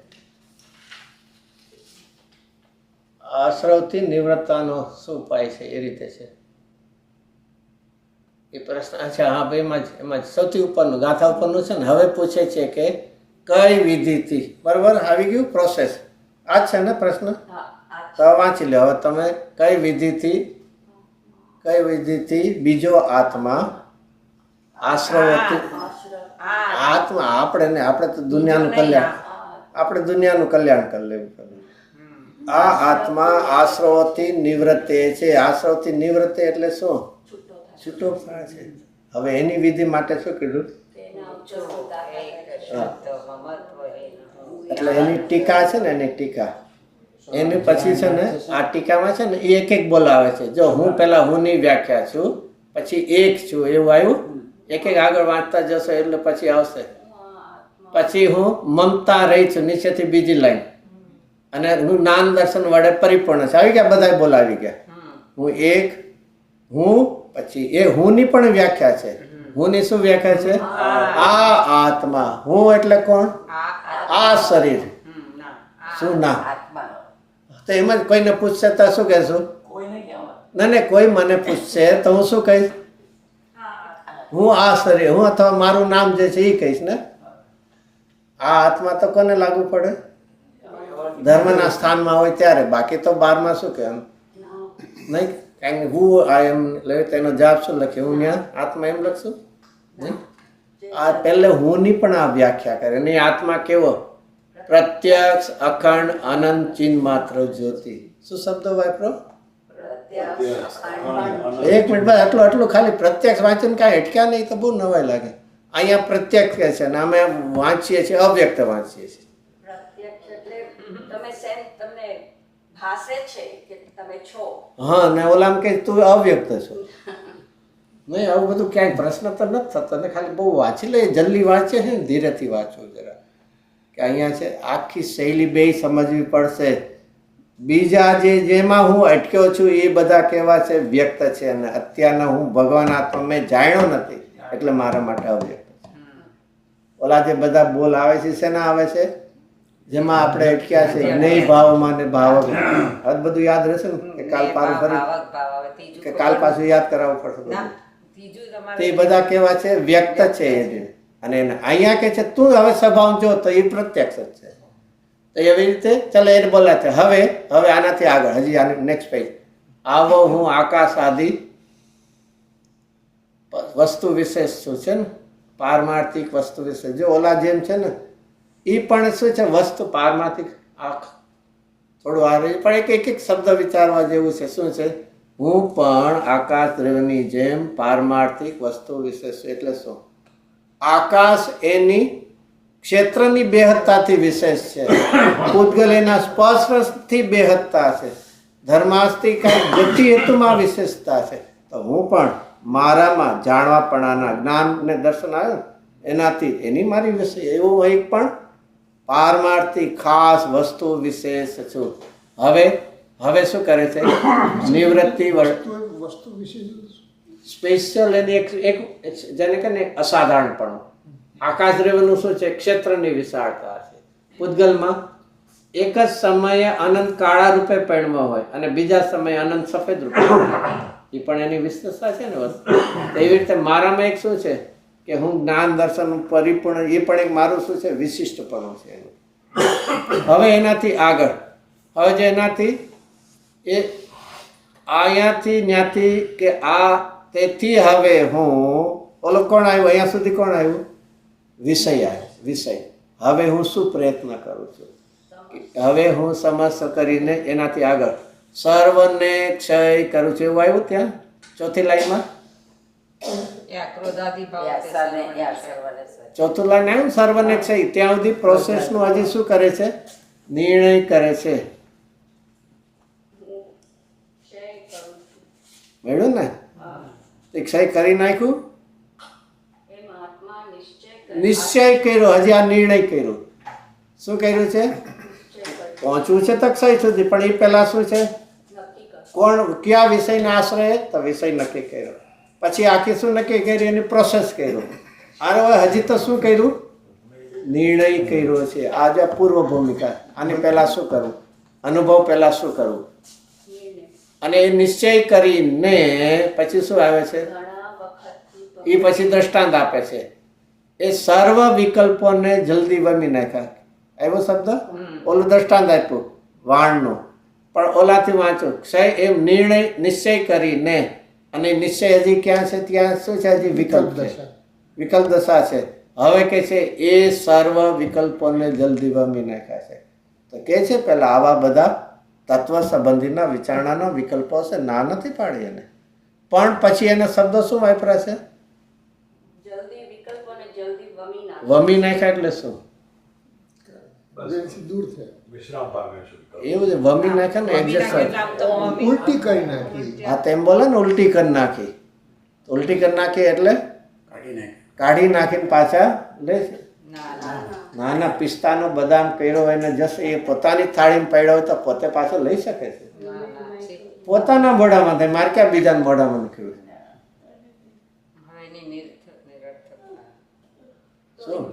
આશ્રવથી નિવૃત્તાનો શું ઉપાય છે? એ રીતે છે એ પ્રશ્ન. અચ્છા હા, એમાં જ સૌથી ઉપરનું ગાથા ઉપરનું છે ને. હવે પૂછે છે કે કઈ વિધિથી, બરાબર આવી ગયું પ્રોસેસ આ જ છે ને પ્રશ્ન. તો વાંચી લો હવે તમે. કઈ વિધિથી બીજો આત્મા આશ્રવથી આત્મા આપણે તો દુનિયાનું કલ્યાણ, આપણે દુનિયાનું કલ્યાણ કરી લેવું પડે. આ આત્મા આશ્રવથી નિવૃત્તે છે. આશ્રવથી નિવૃત્તે એટલે શું? છૂટો થાય છે. હવે એની વિધિ માટે શું કીધું? એટલે એની ટીકા છે ને, એની ટીકા એની પછી છે ને, આ ટીકામાં છે ને એ એક બોલાવે છે. જો હું પેલા હું ની વ્યાખ્યા છું, પછી એક છું એવું આવ્યું. એક આગળ વાંચતા જશો એટલે પછી આવશે. પછી હું મમતા રહી છું, નીચેથી બીજી લાઈન. અને હું જ્ઞાન દર્શન વડે પરિપૂર્ણ છે. આવી ગયા, બધા બોલાવી ગયા. હું એક, હું, પછી એ હું ની પણ વ્યાખ્યા છે. હું ની શું વ્યાખ્યા છે? આ આત્મા. હું એટલે કોણ? આ શરીર. શું ના? તો એમ જ કોઈને પૂછશે તો શું કહેશું? ના કોઈ મને પૂછશે તો હું શું કહીશ? હું આ શરીર, હું અથવા મારું નામ જે છે એ કહીશ ને. આ આત્મા તો કોને લાગુ પડે? ધર્મના સ્થાનમાં હોય ત્યારે. બાકી તો બારમાં શું કહેવાનું? નહીં. કારણ કે હું આ એમ લે તેનો જવાબ શું લખે? હું ત્યાં આત્મા એમ લખશું નહીં. આ પહેલે હું ની પણ આ વ્યાખ્યા કરે. અને આત્મા કેવો? પ્રત્યક્ષ અખંડ અનંત ચિન્હ માત્ર જ્યોતિ. શું શબ્દ વાપરો? એક મિનિટ બાદ આટલું ખાલી પ્રત્યક્ષ વાંચન કાંઈ અટક્યા નહીં તો બહુ નવાઈ લાગે. અહીંયા પ્રત્યક્ષ કહે છે ને અમે વાંચીએ છીએ અવ્યક્ત વાંચીએ છીએ. પ્રત્યક્ષ એટલે તમને ભાસે છે કે તમે છો. હા, ને ઓલામ કે તું અવ્યક્ત છો. નહીં, આવું બધું ક્યાંય પ્રશ્ન તો નથી થતો ને, ખાલી બહુ વાંચી લે, જલ્દી વાંચે છે ને, ધીરેથી વાંચો જરા, કે અહીંયા છે આખી શૈલી બે સમજવી પડશે. બીજા જેમાં હું અટક્યો છું એ બધા કેવા છે, વ્યક્ત છે, અને અત્યારના હું ભગવાન આત્મા મેં જાણ્યો નથી એટલે મારા માટે અવ્યક્ત છે. ઓલા જે બધા બોલ આવે છે શેના આવે છે, જેમાં આપણે અટક્યા છે, જ્ઞેય ભાવમાં ને ભાવક. આ બધું યાદ રહેશે ને, કે કાલ પાછું ફરી કે કાલ પાછું યાદ કરાવવું પડશે બધું. તે બધા કેવા છે, વ્યક્ત છે એ. અને અહીંયા કે છે તું હવે સ્વભાવ જો, તો એ પ્રત્યક્ષ જ છે. તો એવી રીતે ચાલો એ બોલા છે. હવે આનાથી આગળ હજી આનું નેક્સ્ટ પેજ. આવો હું આકાશ આદિ વસ્તુ વિશેષ શું છે ને, પારમાર્થિક વસ્તુ વિશેષ. જો ઓલા જેમ છે ને, એ પણ શું છે, વસ્તુ પારમાર્થિક આંખ થોડું આ રહ્યું, પણ એક એક શબ્દ વિચારવા જેવું છે. શું છે, હું પણ આકાશ દ્રવ્યની જેમ પારમાર્થિક વસ્તુ વિશેષ છું. એટલે શું, આકાશ એની ક્ષેત્રની બેહદતાથી વિશેષ છે, પૂતગલ એના સ્પર્શથી બેહદતા છે, ધર્માસ્થી કઈ ગતિ હેતુમાં વિશેષતા છે. તો હું પણ મારામાં જાણવાપણાના જ્ઞાન ને દર્શન આવ્યું એનાથી એની મારી વિશે એવું એક પણ પારમાર્થિક ખાસ વસ્તુ વિશેષ છું. હવે શું કરે છે, નિવૃત્તિ વસ્તુ વિશે સ્પેશિયલ એની એક જેને કે ને અસાધારણપણું. આકાશ દ્રવ્યનું શું છે, ક્ષેત્રની વિશાળતા છે. પૂતગલમાં એક જ સમયે અનંત કાળા રૂપે પરિણમ્યો હોય અને બીજા સમયે અનંત સફેદ રૂપે, એ પણ એની વિશેષતા છે ને વસ્તુ. એવી રીતે મારામાં એક શું છે કે હું જ્ઞાન દર્શન પરિપૂર્ણ, એ પણ એક મારું શું છે, વિશિષ્ટપણું છે એનું. હવે એનાથી આગળ, હવે જે એનાથી એ અહીંયાથી ત્યાંથી કે આ તેથી હવે હું ઓલો કોણ આવ્યું, અહીંયા સુધી કોણ આવ્યું, વિષય આવ્યો. વિષય હવે હું શું પ્રયત્ન કરું છું, હવે હું સમસ્ત કરીને એનાથી આગળ સર્વને ક્ષય કરું છું, એવું આવ્યું ત્યાં ચોથી લાઈનમાં. ચોથું લાઈન આવ્યું સર્વને ક્ષય. ત્યાં સુધી પ્રોસેસનું હજી શું કરે છે, નિર્ણય કરે છે. મેળ્યું ને, ક્ષય કરી નાખ્યું, નિશ્ચય કર્યો, હજી આ નિર્ણય કર્યો. શું કર્યું છે, પહોંચવું છે તો ક્ષય સુધી, પણ એ પહેલા શું છે, કોણ કયા વિષયના આશ્રય, તો વિષય નક્કી કર્યો. પછી આખી શું નક્કી કરી, એની પ્રોસેસ કર્યો. અને હજી તો શું કર્યું, નિર્ણય કર્યો છે. આ જે પૂર્વ ભૂમિકા, આની પહેલા શું કરવું, અનુભવ પહેલા શું કરવું, અને એ નિશ્ચય કરીને પછી શું આવે છે, એ પછી દ્રષ્ટાંત આપે છે. એ સર્વ વિકલ્પોને જલ્દી વમી નાખ્યા. એવો શબ્દ, ઓલું દ્રષ્ટાંત આપ્યું વાણનું, પણ ઓલાથી વાંચો ક્ષય એમ નિર્ણય નિશ્ચય કરીને. અને નિશ્ચય હજી ક્યાં છે, ત્યાં શું છે, હજી વિકલ્પ છે, વિકલ્પ દશા છે. હવે કે છે એ સર્વ વિકલ્પોને જલ્દી વમી નાખ્યા છે. તો કે છે પેલા આવા બધા તત્વ સંબંધીના વિચારણાના વિકલ્પો છે, ના નથી પાડી એને, પણ પછી એના શબ્દો શું વાપરા છે, વમી નાખ્યા. એટલે શું, દૂર થાય, વિશ્રામ પામે છે. એવું છે, વમી નાખ્યા ને, એક્ઝેક્ટ ઉલટી કરી નાખી. હા, તેમ બોલે ને, ઉલટી કરી નાખી. ઉલટી કરી નાખી એટલે કાઢી નાખીને પાછા લે છે. નાના પિસ્તાનો બદામ કર્યો હોય ને જશે એ પોતાની થાળીમાં પડ્યો હોય તો પોતે પાછો લઈ શકે છે, પોતાના મોઢામાં થાય. મારે ક્યાં બીજાના મોઢામાં નીકળ્યું.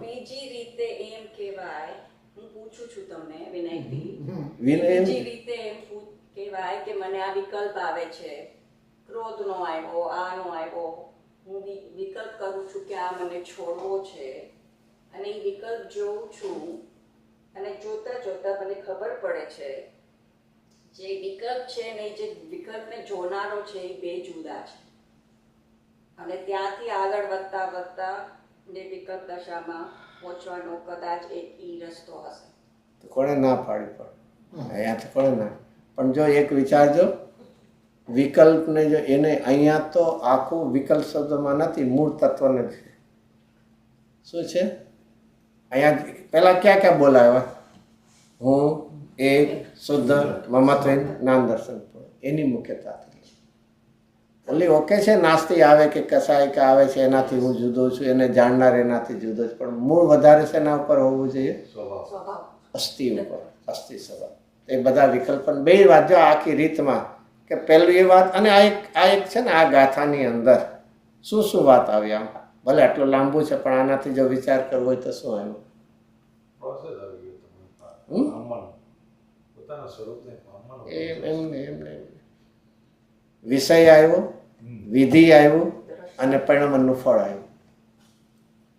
બીજી રીતે એમ કહેવાય, હું પૂછું છું તમને વિનયથી, વિનય બીજી રીતે એમ કહેવાય કે મને આ વિકલ્પ આવે છે, ક્રોધનો આવ્યો, આનો આવ્યો, હું વિકલ્પ કરું છું કે આ મને છોડવો છે, અને એ વિકલ્પ જોઉં છું, અને જોતા જોતા મને ખબર પડે છે જે વિકલ્પ છે ને જે વિકલ્પને જોનારો છે એ બે જુદા છે, અને ત્યાંથી આગળ વધતા વધતા ને વિકલ્પ દશામાં પહોંચવાનો કદાચ એક ઈ રસ્તો હશે. તો કોણે ના પાડી પણ અહીંયાથી કોણે ના, પણ જો એક વિચારજો, વિકલ્પને જો એને અહીંયા તો આખું વિકલ્પ શબ્દમાં નથી, મૂળ તત્વને છે. શું છે અહીંયા પહેલા ક્યાં ક્યાં બોલાવ્યા, હું એક શુદ્ધ મમત્વેન જ્ઞાન દર્શન પૂર્ણ. એની મુખ્યતા થઈ. ઓલી ઓકે છે નાસ્તી આવે કે કસાય કે આવે છે એનાથી હું જુદો છું, એને જાણનાર એનાથી જુદો છે, પણ મૂળ વધારે છે એના ઉપર હોવું જોઈએ, સ્વભાવ. અસ્થિ ઉપર, અસ્થિ સ્વભાવ. એ બધા વિકલ્પન બે વાત જો આખી રીતમાં કે પહેલું એ વાત, અને આ એક છે ને આ ગાથાની અંદર શું શું વાત આવી. આમ ભલે આટલું લાંબુ છે પણ આનાથી જો વિચાર કરવો હોય તો શું એનું પ્રોસેસ આવી ગયો તમે પામવાનું, પોતાના સ્વરૂપને પામવાનું. એમને વિષય આવ્યો, વિધિ આવ્યું અને પરિણમનનું ફળ આવ્યું.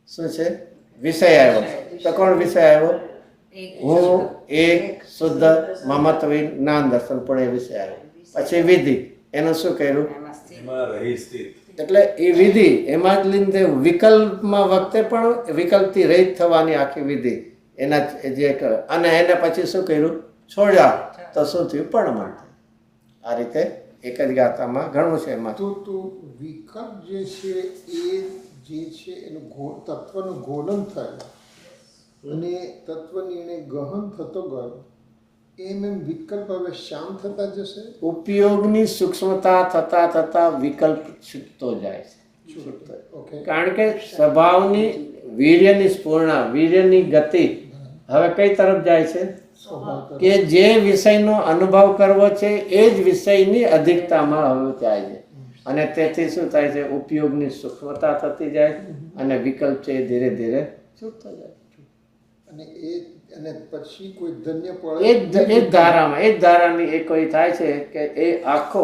શું છે? વિષય આવ્યો તો કોણ વિષય આવ્યો? હું એક શુદ્ધ મમત્વી જ્ઞાન દર્શન પણ એ વિષય આવ્યો. પછી વિધિ, એનું શું કર્યું? એમાં રહી સ્થિત. એટલે એ વિધિ એમાં જ લીધે વિકલ્પમાં વખતે પણ વિકલ્પથી રહિત થવાની આખી વિધિ એના જે અને એને પછી શું કર્યું? છોડ્યા તો શું થયું? પરિણમન. આ રીતે એક જ ગાથામાં ઘણું છે એમાં. તો વિકલ્પ જે છે એ જે છે એનું તત્વનું ગોલન થાય અને તત્વની એને ગહન થતો ગયો એમ વિકલ્પ હવે શાંત થતા જશે. ઉપયોગની સૂક્ષ્મતા થતા થતા વિકલ્પ છૂટતો જાય છે. ઓકે, કારણ કે સ્વભાવની વીર્યની સ્ફૂર્ણા, વીર્યની ગતિ હવે કઈ તરફ જાય છે? કે જે વિષયનો અનુભવ કરવો છે એ જ વિષયની અધિકતામાં હવે જાય છે, અને તેથી શું થાય છે? ઉપયોગની સૂક્ષ્મતા થતી જાય અને વિકલ્પ છે એ ધીરે ધીરે છૂટતો જાય. અને પછી કોઈ ધન્ય એ જ ધારાની એ કોઈ થાય છે કે એ આખો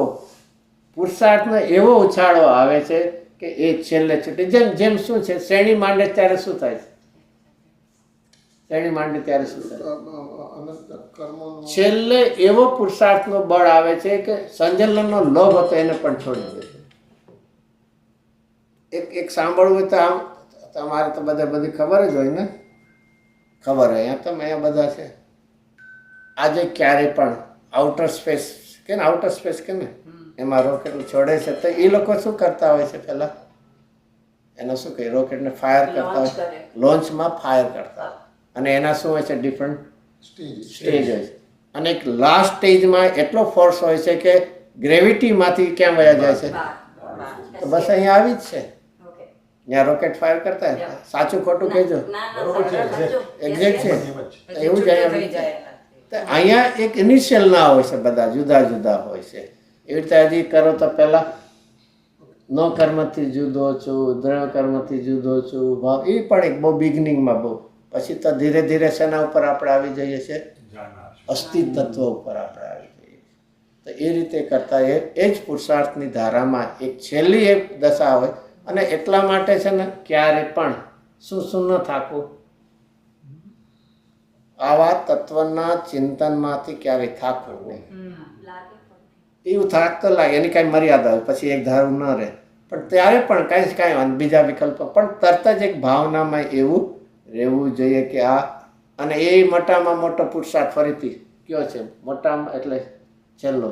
પુરુષાર્થનો એવો ઉછાળો આવે છે કે એ છેલ્લે છૂટે. જેમ શું છે? શ્રેણી માંડે ત્યારે શું થાય છે? શ્રેણી માંડે ત્યારે શું થાય? અનંત કર્મોનો છેલ્લે એવો પુરુષાર્થનો બળ આવે છે કે સંજલનનો લોભ હતો એને પણ છોડી દે છે. એક સાંભળવું હોય તો આમ તમારે તો બધી ખબર જ હોય ને. ખબર હોય અહીંયા તમે અહીંયા બધા છે. આજે ક્યારે પણ આઉટર સ્પેસ કે ને, આઉટર સ્પેસ કે ને એમાં રોકેટ છોડે છે તો એ લોકો શું કરતા હોય છે? પહેલા એનો શું કહે? રોકેટને ફાયર કરતા હોય, લોન્ચમાં ફાયર કરતા હોય, અને એના શું હોય છે? ડિફરન્ટ સ્ટેજ હોય છે. અને એક લાસ્ટ સ્ટેજમાં એટલો ફોર્સ હોય છે કે ગ્રેવિટીમાંથી ક્યાં વયા જાય છે? તો બસ અહીંયા આવી જ છે. ત્યાં રોકેટ ફાયર કરતા હોય. સાચું ખોટું કહેજો, એક્ઝેક્ટ છે એવું જ અહીંયા. અહીંયા એક ઇનિશિયલ ના હોય છે, બધા જુદા જુદા હોય છે. એવી રીતે હજી કરો તો પહેલા નો કર્મથી જુદો છું, દ્રવ્ય કર્મથી જુદો છું, ભાવ એ પણ એક બહુ બિગનિંગમાં બહુ. પછી તો ધીરે ધીરે શેના ઉપર આપણે આવી જઈએ છીએ? અસ્તિત્વ ઉપર આપણે આવી જઈએ. તો એ રીતે કરતા એ જ પુરુષાર્થની ધારામાં એક છેલ્લી એક દશા હોય. અને એટલા માટે છે ને ક્યારે પણ શું ન થાકવું, આવા તત્વના ચિંતનમાંથી ક્યારેય થાકવું નહીં. એવું થાક તો લાગે, એની કાંઈ મર્યાદા હોય, પછી એક ધારું ન રહે, પણ ત્યારે પણ કાંઈ બીજા વિકલ્પો પણ તરત જ એક ભાવનામાં એવું રહેવું જોઈએ કે આ. અને એ મોટામાં મોટો પુરુષાર્થ ફરીથી કયો છે? મોટામાં એટલે છેલ્લો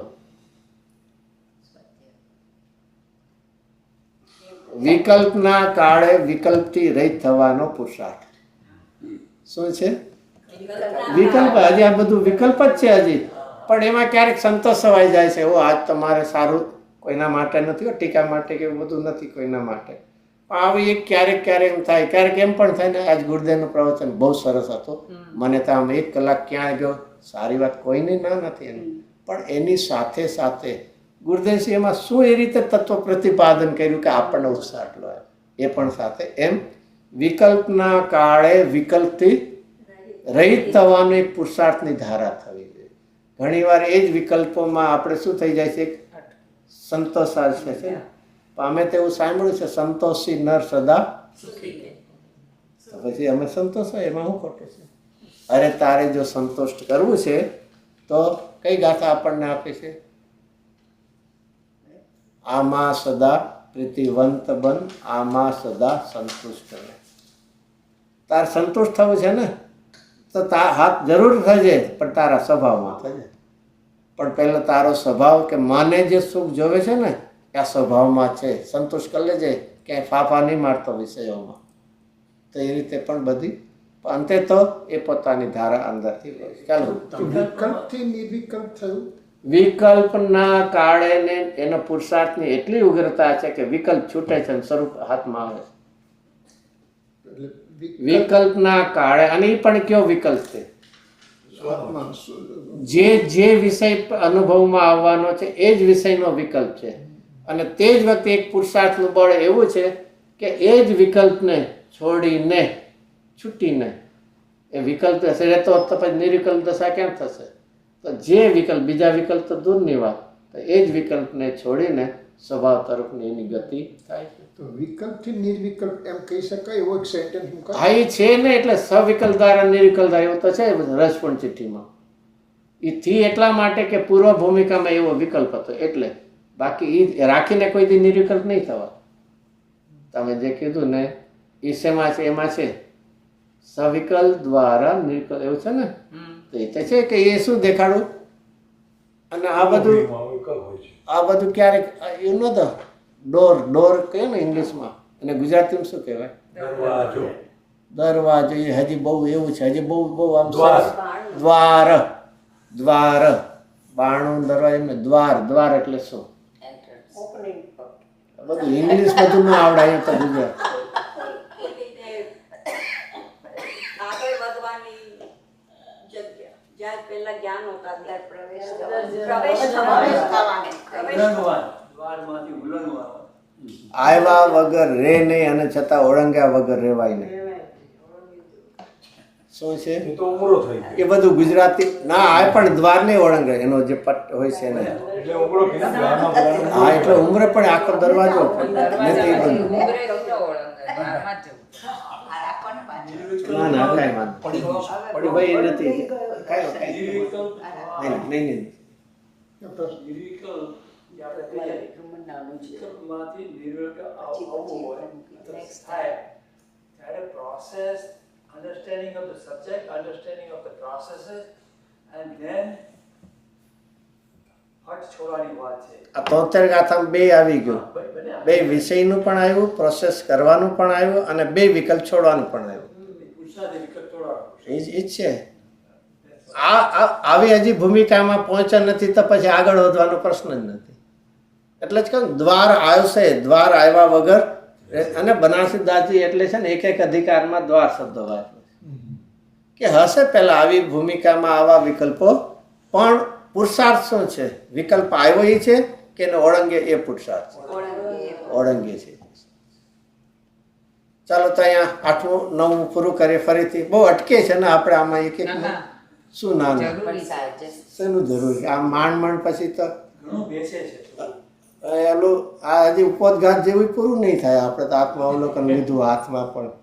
વિકલ્પના કાળે વિકલ્પથી રહિત થવાનો પુરુષાર્થ. શું છે? વિકલ્પ. હજી આ બધું વિકલ્પ જ છે હજી, પણ એમાં ક્યારેક સંતોષ સવાઈ જાય છે. આજ તમારે સારું કોઈના માટે નથી, ટીકા માટે કે એવું બધું નથી કોઈના માટે. પણ આવી એક ક્યારેક એમ થાય, ક્યારેક એમ પણ થાય ને આજ ગુરુદેવનું પ્રવચન બહુ સરસ હતું, મને તો આમ 1 કલાક ક્યાં ગયો. સારી વાત કોઈની ના નથી એની, પણ એની સાથે સાથે ગુરુદેવસિંહ એમાં શું એ રીતે તત્વ પ્રતિપાદન કર્યું કે આપણને ઉત્સાહ એટલો આવ્યો. એ પણ સાથે એમ વિકલ્પના કાળે વિકલ્પથી રહિત થવાનું એક પુરુષાર્થની ધારા થવી જોઈએ. ઘણીવાર એ જ વિકલ્પોમાં આપણે શું થઈ જાય છે? સંતોષ આવે છે. અમે તો એવું સાંભળ્યું છે, સંતોષી નર સદા. તો પછી અમે સંતોષ હોય એમાં શું ખોટું છે? અરે તારે જો સંતુષ્ટ કરવું છે તો કઈ ગાથા આપણને આપે છે? આમાં સદા પ્રીતિવંત બન, આમાં સદા સંતુષ્ટ રહે. તાર સંતુષ્ટ થવું છે ને તો હાથ જરૂર થજે, પણ તારા સ્વભાવમાં થજે. પણ પહેલાં તારો સ્વભાવ કે મને જે સુખ જોવે છે ને આ સ્વભાવમાં છે, સંતુષ્ટ કરી લેજે. ક્યાંય ફાફા નહીં મારતો વિષયોમાં. તો એ રીતે પણ બધી અંતે તો એ પોતાની ધારા અંદરથી હોય. ચાલો, વિકલ્પથી નિર્વિકલ્પ થયું. વિકલ્પના કાળે ને એના પુરુષાર્થની એટલી ઉગ્રતા છે કે વિકલ્પ છૂટે છે અને સ્વરૂપ હાથમાં આવે છે. એટલે વિકલ્પના કાળે, અને એ પણ કયો વિકલ્પ છે? સ્વમાં જે વિષય અનુભવમાં આવવાનો છે એ જ વિષયનો વિકલ્પ છે. અને તે જ વખતે એક પુરુષાર્થનું બળ એવું છે કે એ જ વિકલ્પને છોડીને, છૂટીને, એ વિકલ્પ રહેતો તો પછી નિર્વિકલ્પ દશા કેમ થશે? તો જે વિકલ્પ, બીજા વિકલ્પ તો દૂરની વાત, તો એ જ વિકલ્પને છોડીને સ્વભાવ તરફની એની ગતિ થાય છે. તો વિકલ્પથી નિર્વિકલ્પ એમ કહી શકાય એવો એક સેન્ટેન્સ હું હા, એ છે ને, એટલે સવિકલ્પ દ્વારા નિર્વિકલ્પ દ્વારા એવું તો છે રસપૂર્ણ ચિઠ્ઠીમાં. એ થી એટલા માટે કે પૂર્વ ભૂમિકામાં એવો વિકલ્પ હતો એટલે, બાકી એ રાખીને કોઈ દી નિર્વિકલ્પ નહીં થવા. તમે જે કીધું ને એ શેમાં છે? એમાં છે સવિકલ્પ દ્વારા નિર્વિકલ્પ, એવું છે ને? તો એ તો છે કે એ શું દેખાડું. અને આ બધું વિકલ્પ હોય છે. આ બધું ક્યારેક એ નહોતો ડોર કહે ને ઇંગ્લિશમાં, અને ગુજરાતીમાં શું કહેવાય? દરવાજો. દરવાજો. એ હજી બહુ એવું છે, હજી બહુ આમ દ્વાર. સરસ. દ્વાર, બારણું, દરવાજો એમને દ્વાર એટલે શું? બધું ઇંગ્લિશ બધું ના આવડે અહીંયા તો ગુજરાત. એ રીતે આગળ વધવાની જગ્યા, જ્યાં પહેલા જ્ઞાન હોતા ત્યાં પ્રવેશ થવાનો. દ્વારમાંથી ઉલ્લંઘન આવ્યા વગર રે નહીં અને છતાં ઓળંગ્યા વગર રેવાય નહીં. શું છે એ તો ઉમરો થઈ ગયો. એ બધું ગુજરાતી ના આ પણ દ્વાર નહીં ઓળંગે, એનો જે પટ હોય છે ને. એટલે ઉમરો કે દ્વારમાં બોલાવવાનું. હા, એટલે ઉમરે પણ આખો દરવાજો નથી એ બધું. ઉંગરે નહોતો ઓળંગે, બહારમાં જ જવું. ના ના, કાંઈ વાંધો પડી ભાઈ એ નથી કાંઈ નહીં. નિર્વિકલ્પ જે આપણે કહીએ, વિકલ્પમાંથી નિર્વિકલ્પ આવવું હોય તો થાય ત્યારે process, understanding of the subject, understanding of the processes, and then હટ છોડવાની વાત છે. આ 73 ગાથામાં બે આવી ગયું. બે વિષયનું પણ આવ્યું, પ્રોસેસ કરવાનું પણ આવ્યું, અને બે વિકલ્પ છોડવાનું પણ આવ્યું. પુરુષાર્થ વિકલ્પ તોડવાનો. એ જ છે. આવી હજી ભૂમિકામાં પહોંચ્યા નથી તો પછી આગળ વધવાનો પ્રશ્ન જ નથી. એટલે જ કહું દ્વાર આવશે, દ્વાર આવ્યા વગર. અને બનારસી દાસજી એટલે છે ને એક અધિકારમાં દ્વાર શબ્દ વાપરે કે હશે પહેલા આવી ભૂમિકામાં આવા વિકલ્પો, પણ પુરુષાર્થ શું છે? વિકલ્પ આવ્યો એ છે કે એને ઓળંગે એ પુરુષાર્થ ઓળંગે છે. ચાલો તો અહીંયા 8મું 9મું પૂરું કરીએ. ફરીથી બહુ અટકે છે ને આપણે આમાં એક શું ના શેનું જરૂરી? આ માંડ પછી તો ઘણું બેસે છે. એલું આ હજી ઉપોદઘાત જેવું પૂરું નહીં થાય. આપણે તો આત્માવલોકન લીધું હાથમાં પણ.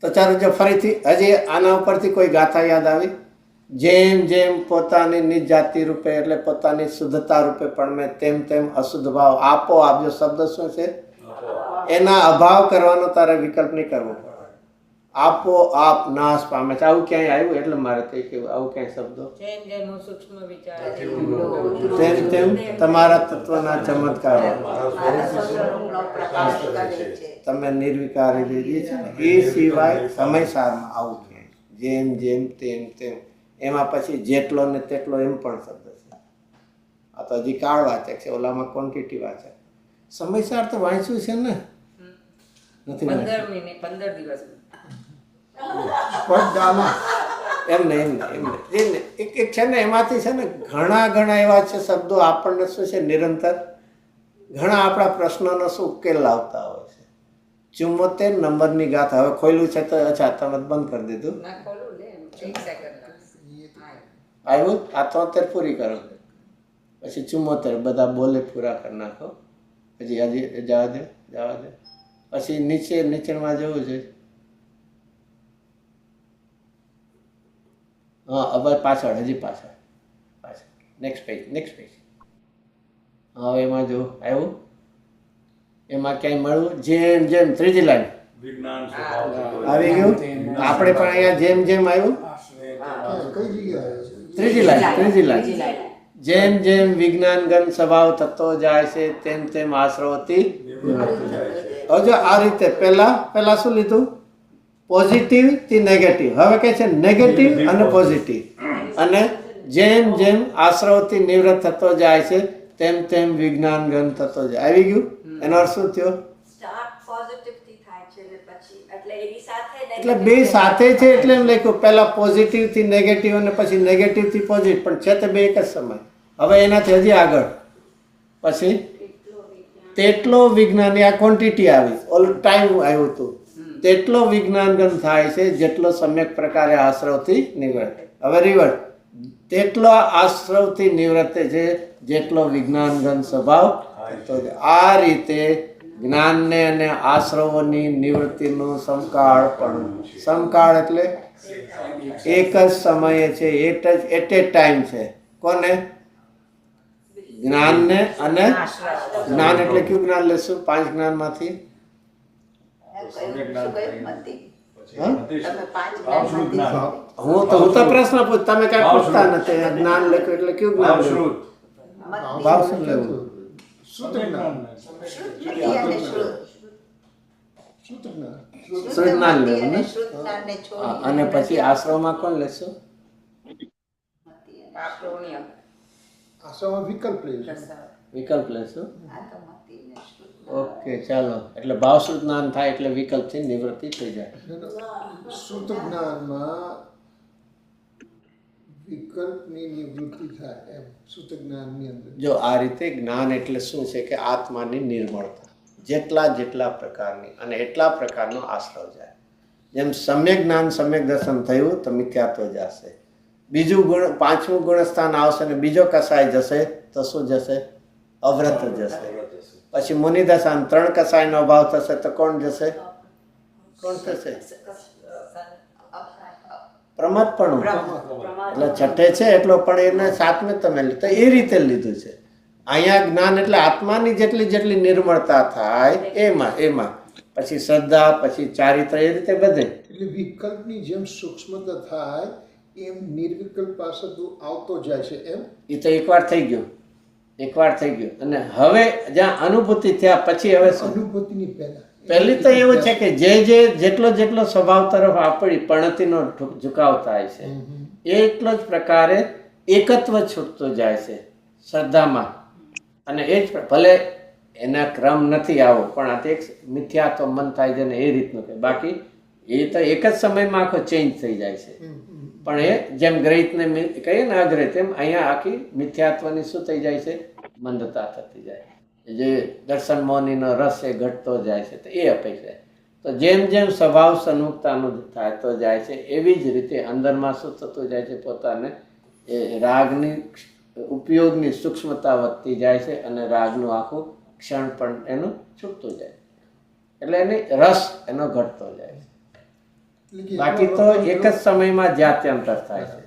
તો ચાલો જો ફરીથી હજી આના ઉપરથી કોઈ ગાથા યાદ આવી? જેમ જેમ પોતાની નિજ જાતિ રૂપે એટલે પોતાની શુદ્ધતા રૂપે પણ મેં તેમ અશુદ્ધ ભાવ આપો આપજો. શબ્દ શું છે? એના અભાવ કરવાનો તારે વિકલ્પ નહીં કરવો પડે. આપો આપ નાશ પામે છે. આવું ક્યાંય આવ્યું? એટલે મારે કઈ કેવું આવું ક્યાંય શબ્દો જેમ જેમ હું સૂક્ષ્મ વિચાર તેમ તમારા તત્વના ચમત્કારો તમે નિર્વિકારી લીધી છે ને એ સિવાય સમયસારમાં આવું ક્યાંય જેમ તેમ એમાં પછી જેટલો ને તેટલો એમ પણ શબ્દ છે. આ તો હજી કાળ વાચક છે, ઓલામાં ક્વોન્ટિટી વાચક. સમયસાર તો વાંચ્યું છે ને? નથી 15 મિનિટ 15 દિવસ સ્પર્ધામાં એમ નહીં એક છે ને એમાંથી છે ને ઘણા એવા છે શબ્દો આપણને શું છે નિરંતર ઘણા આપણા પ્રશ્નોનો શું ઉકેલ લાવતા હોય છે. 74 નંબરની ગાથા. હવે ખોલ્યું છે તો અચ્છા તમે બંધ કરી દીધું. ના ખોલું લે 1 સેકન્ડ આવ્યું આ 73 પૂરી કરો પછી 74 બધા બોલે પૂરા કરી નાખો. પછી હજી જવા દે પછી નીચેમાં જવું છે. હા હવે પાછળ નેક્સ્ટ પેજ. હવે એમાં જો આવ્યું એમાં ક્યાંય મળ્યું જેમ ત્રીજી લાઈન વિજ્ઞાન સ્વભાવ આવી ગયું. આપણે પણ અહીંયા જેમ આવ્યું કઈ જગ્યાએ છે? ત્રીજી લાઈન જેમ વિજ્ઞાન ગન સ્વભાવ થતો જાય છે તેમ આશ્રવતી. હવે જો આ રીતે પહેલા શું લીધું? પોઝિટિવ થી નેગેટિવ. હવે કે છે નેગેટિવ અને પોઝિટિવ. અને જેમ જેમ આશ્રવથી નિવૃત્ત થતો જાય છે તેમ તેમ વિજ્ઞાન ઘન થતો જાય. આવી ગયું? એનો અર્થ શું થયો? સ્ટાર્ટ પોઝિટિવ થી થાય છે ને પછી એટલે એની સાથે એટલે બે સાથે છે એટલે એમ લખ્યું પહેલા પોઝિટિવ થી નેગેટિવ અને પછી નેગેટિવ થી પોઝિટિવ, પણ છે તે બે એક જ સમય. હવે એનાથી હજી આગળ પછી તેટલો વિજ્ઞાની આ ક્વોન્ટિટી આવી, ઓલ ટાઈમ આવ્યું હતું, તેટલો વિજ્ઞાન ગણ થાય છે જેટલો સમ્યક પ્રકારે આશ્રવથી નિવૃત્ત. હવે રિવર્સ, તેટલો આશ્રવથી નિવૃત્ત છે જેટલો વિજ્ઞાન ગણ સ્વભાવ થતો જાય. આ રીતે જ્ઞાનને અને આશ્રવોની નિવૃત્તિનું સમકાળ પણ, સમકાળ એટલે એક જ સમયે છે, એટ એ ટાઈમ છે. કોને? જ્ઞાનને. અને જ્ઞાન એટલે કયું જ્ઞાન લેશું? 5 જ્ઞાનમાંથી હું તો પ્રશ્ન પૂછ, તમે કઈ પૂછતા નથી. જ્ઞાન લખ્યું એટલે કયું જ્ઞાન લેવું? ભાવ શું લેવું? શુદ્ધ જ્ઞાન. શુદ્ધ જ્ઞાન લેવું ને. અને પછી આશ્રમમાં કોણ લેશું? આશ્રમમાં વિકલ્પ લેશું. વિકલ્પ લેશું. ઓકે, ચાલો. એટલે ભાવ શુદ્ધ જ્ઞાન થાય એટલે વિકલ્પથી નિવૃત્તિ થઈ જાય. શુદ્ધ જ્ઞાનમાં વિકલ્પની નિવૃત્તિ થાય એમ શુદ્ધ જ્ઞાનની અંદર. જો આ રીતે જ્ઞાન એટલે શું છે કે આત્માની નિર્મળતા, જેટલા પ્રકારની અને એટલા પ્રકારનો આશ્રવ જાય. જેમ સમ્યક જ્ઞાન સમ્યક દર્શન થયું તો મિથ્યાત્વ જશે. બીજું ગુણ, 5મું ગુણસ્થાન આવશે ને બીજો કસાય જશે તો શું જશે? અવ્રત જશે. પછી મુનિદશાન 3 કસાયનો અભાવ થશે તો કોણ જશે? કોણ થશે? પ્રમાદપણું. એટલે છઠ્ઠે છે એટલો પણ એને 7મે તમે લીધું. તો એ રીતે લીધું છે. અહીંયા જ્ઞાન એટલે આત્માની જેટલી નિર્મળતા થાય એમાં પછી શ્રદ્ધા, પછી ચારિત્ર, એ રીતે બધે. એટલે વિકલ્પની જેમ સૂક્ષ્મતા થાય એમ નિર્વિકલ્પ પાસે આવતો જાય છે એમ. એ તો એકવાર થઈ ગયું. અને હવે જ્યાં અનુભૂતિ થયા પછી હવે શું? અનુભૂતિની પહેલી તો એવું છે કે જેટલો સ્વભાવ તરફ આપણી પણતીનો ઝુકાવ થાય છે એટલો જ પ્રકારે એકત્વ છૂટતો જાય છે શ્રદ્ધામાં. અને એ જ ભલે એના ક્રમ નથી આવો, પણ આ તો એક મિથ્યાત્વ મન થાય છે ને એ રીતનું કે બાકી એ તો એક જ સમયમાં આખો ચેન્જ થઈ જાય છે. પણ એ જેમ ગ્રહિતને કહીએ ને અગ્રહિત, એમ અહીંયા આખી મિથ્યાત્વની શું થઈ જાય છે? મંદતા થતી જાય. જે દર્શન મોહનીનો રસ એ ઘટતો જાય છે તો એ અપેક્ષા. તો જેમ જેમ સ્વભાવ સન્મુખતાનું થતો જાય છે એવી જ રીતે અંદરમાં શું થતું જાય છે? પોતાને એ રાગની ઉપયોગની સૂક્ષ્મતા વધતી જાય છે અને રાગનું આખું ક્ષણ પણ એનું છૂટતું જાય. એટલે એની રસ એનો ઘટતો જાય છે. બાકી તો એક જ સમયમાં જાત્યંતર થાય છે.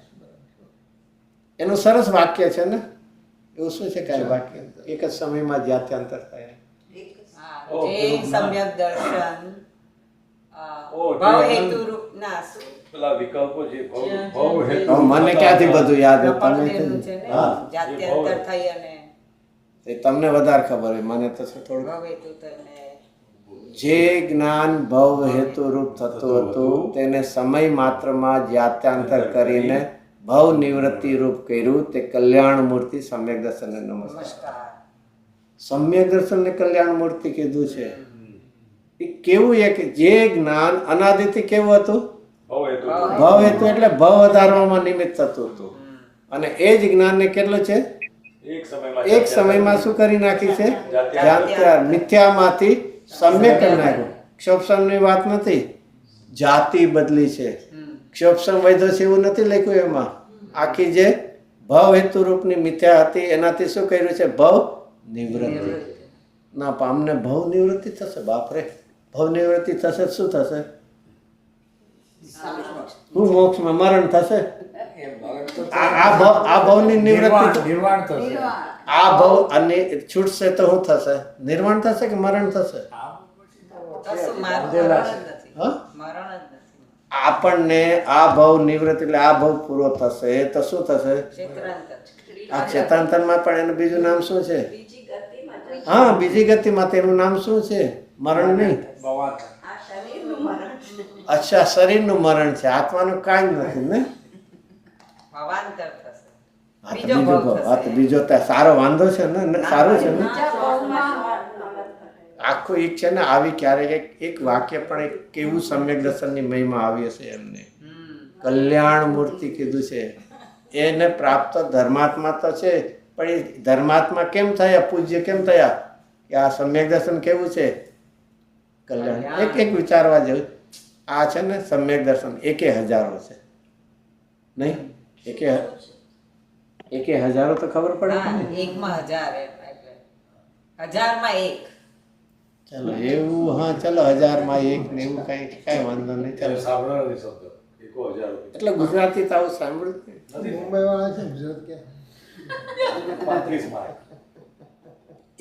એનું સરસ વાક્ય છે ને, એવું શું છે કઈ વાક્ય? એક જ સમયમાં જાત્યંતર થાય. જે સમ્યક દર્શન ભાવ હેતુ રૂપ ના પેલા વિકલ્પો જે ભાવ હેતુ. મને ક્યાંથી બધું યાદ હોય? તમે જાત્યંતર થઈ અને તમને વધારે ખબર હોય, મને તો થોડું. ભાવ હેતુ થઈને જે જ્ઞાન ભવ હેતુ રૂપ થતું હતું તેને સમય માત્રમાં જાત્યાંતર કરીને ભવ નિવૃત્તિ રૂપ કર્યું. તે કલ્યાણ મૂર્તિ સમ્યક દર્શનને નમસ્કાર. સમ્યક દર્શનને કલ્યાણ મૂર્તિ કીધું છે. એ કેવું? એક જે જ્ઞાન અનાદિથી કેવું હતું? ભવ હેતુ એટલે ભવ વધારવામાં નિમિત્ત થતું હતું. અને એ જ જ્ઞાનને કેટલું છે? એક સમયમાં શું કરી નાખી છે? મિથ્યામાંથી સમ્યક કરી નાખ્યું. ક્ષોભસમની વાત નથી, જાતિ બદલી છે. ક્ષોભસમ વૈધો છે એવું નથી લખ્યું એમાં. આખી જે ભવ હેતુ રૂપની મિથ્યા હતી એનાથી શું કર્યું છે? ભવ નિવૃત્તિ. ના, અમને ભવ નિવૃત્તિ થશે. બાપરે, ભવ નિવૃત્તિ થશે શું થશે? હું મોક્ષમાં મરણ થશે. આ ભવની નિવૃત્તિ, આ ભવ અને છૂટશે તો શું થશે? નિર્વાણ થશે કે મરણ થશે? આપણને આ ભવ નિવૃત્તિ એટલે આ ભવ પૂરો થશે તો શું થશે? આ ક્ષેત્રાંતરમાં પણ એનું બીજું નામ શું છે? હા, બીજી ગતિમાં તેનું નામ શું છે? મરણ નહીં, અચ્છા, શરીરનું મરણ છે, આત્માનું કાંઈ જ નથી ને. ભાવાંતર થશે. હા તો બીજો બીજો ભાવ ભાવ. હા તો થશે. બીજો તો સારો વાંધો છે ને, સારું છે ને. બીજા આખું એક છે ને આવી ક્યારેક એક વાક્ય પણ એક કેવું સમ્યક દર્શનની મહિમા આવી હશે એમને. કલ્યાણ મૂર્તિ કીધું છે, એને પ્રાપ્ત ધર્માત્મા તો છે, પણ એ ધર્માત્મા કેમ થયા, પૂજ્ય કેમ થયા, કે આ સમ્યક દર્શન કેવું છે, કલ્યાણ. એક વિચારવા જેવું. આ છે ને સમ્યક દર્શન એકે હજારો છે નહીં, એકે હજારો તો ખબર પડે હા, ને. એકમાં 1000 એટલે 1000માં 1. ચલો એવું, હા ચલો 1000માં 1 ને એવું કઈ વાંધો નહીં. ચાલો સાંભળવાનો નથી શબ્દ 1000 એટલે ગુજરાતી તો આવું સાંભળ્યું જ નહીં. મુંબઈવાળા છે ગુજરાત કે 35 માર્ક.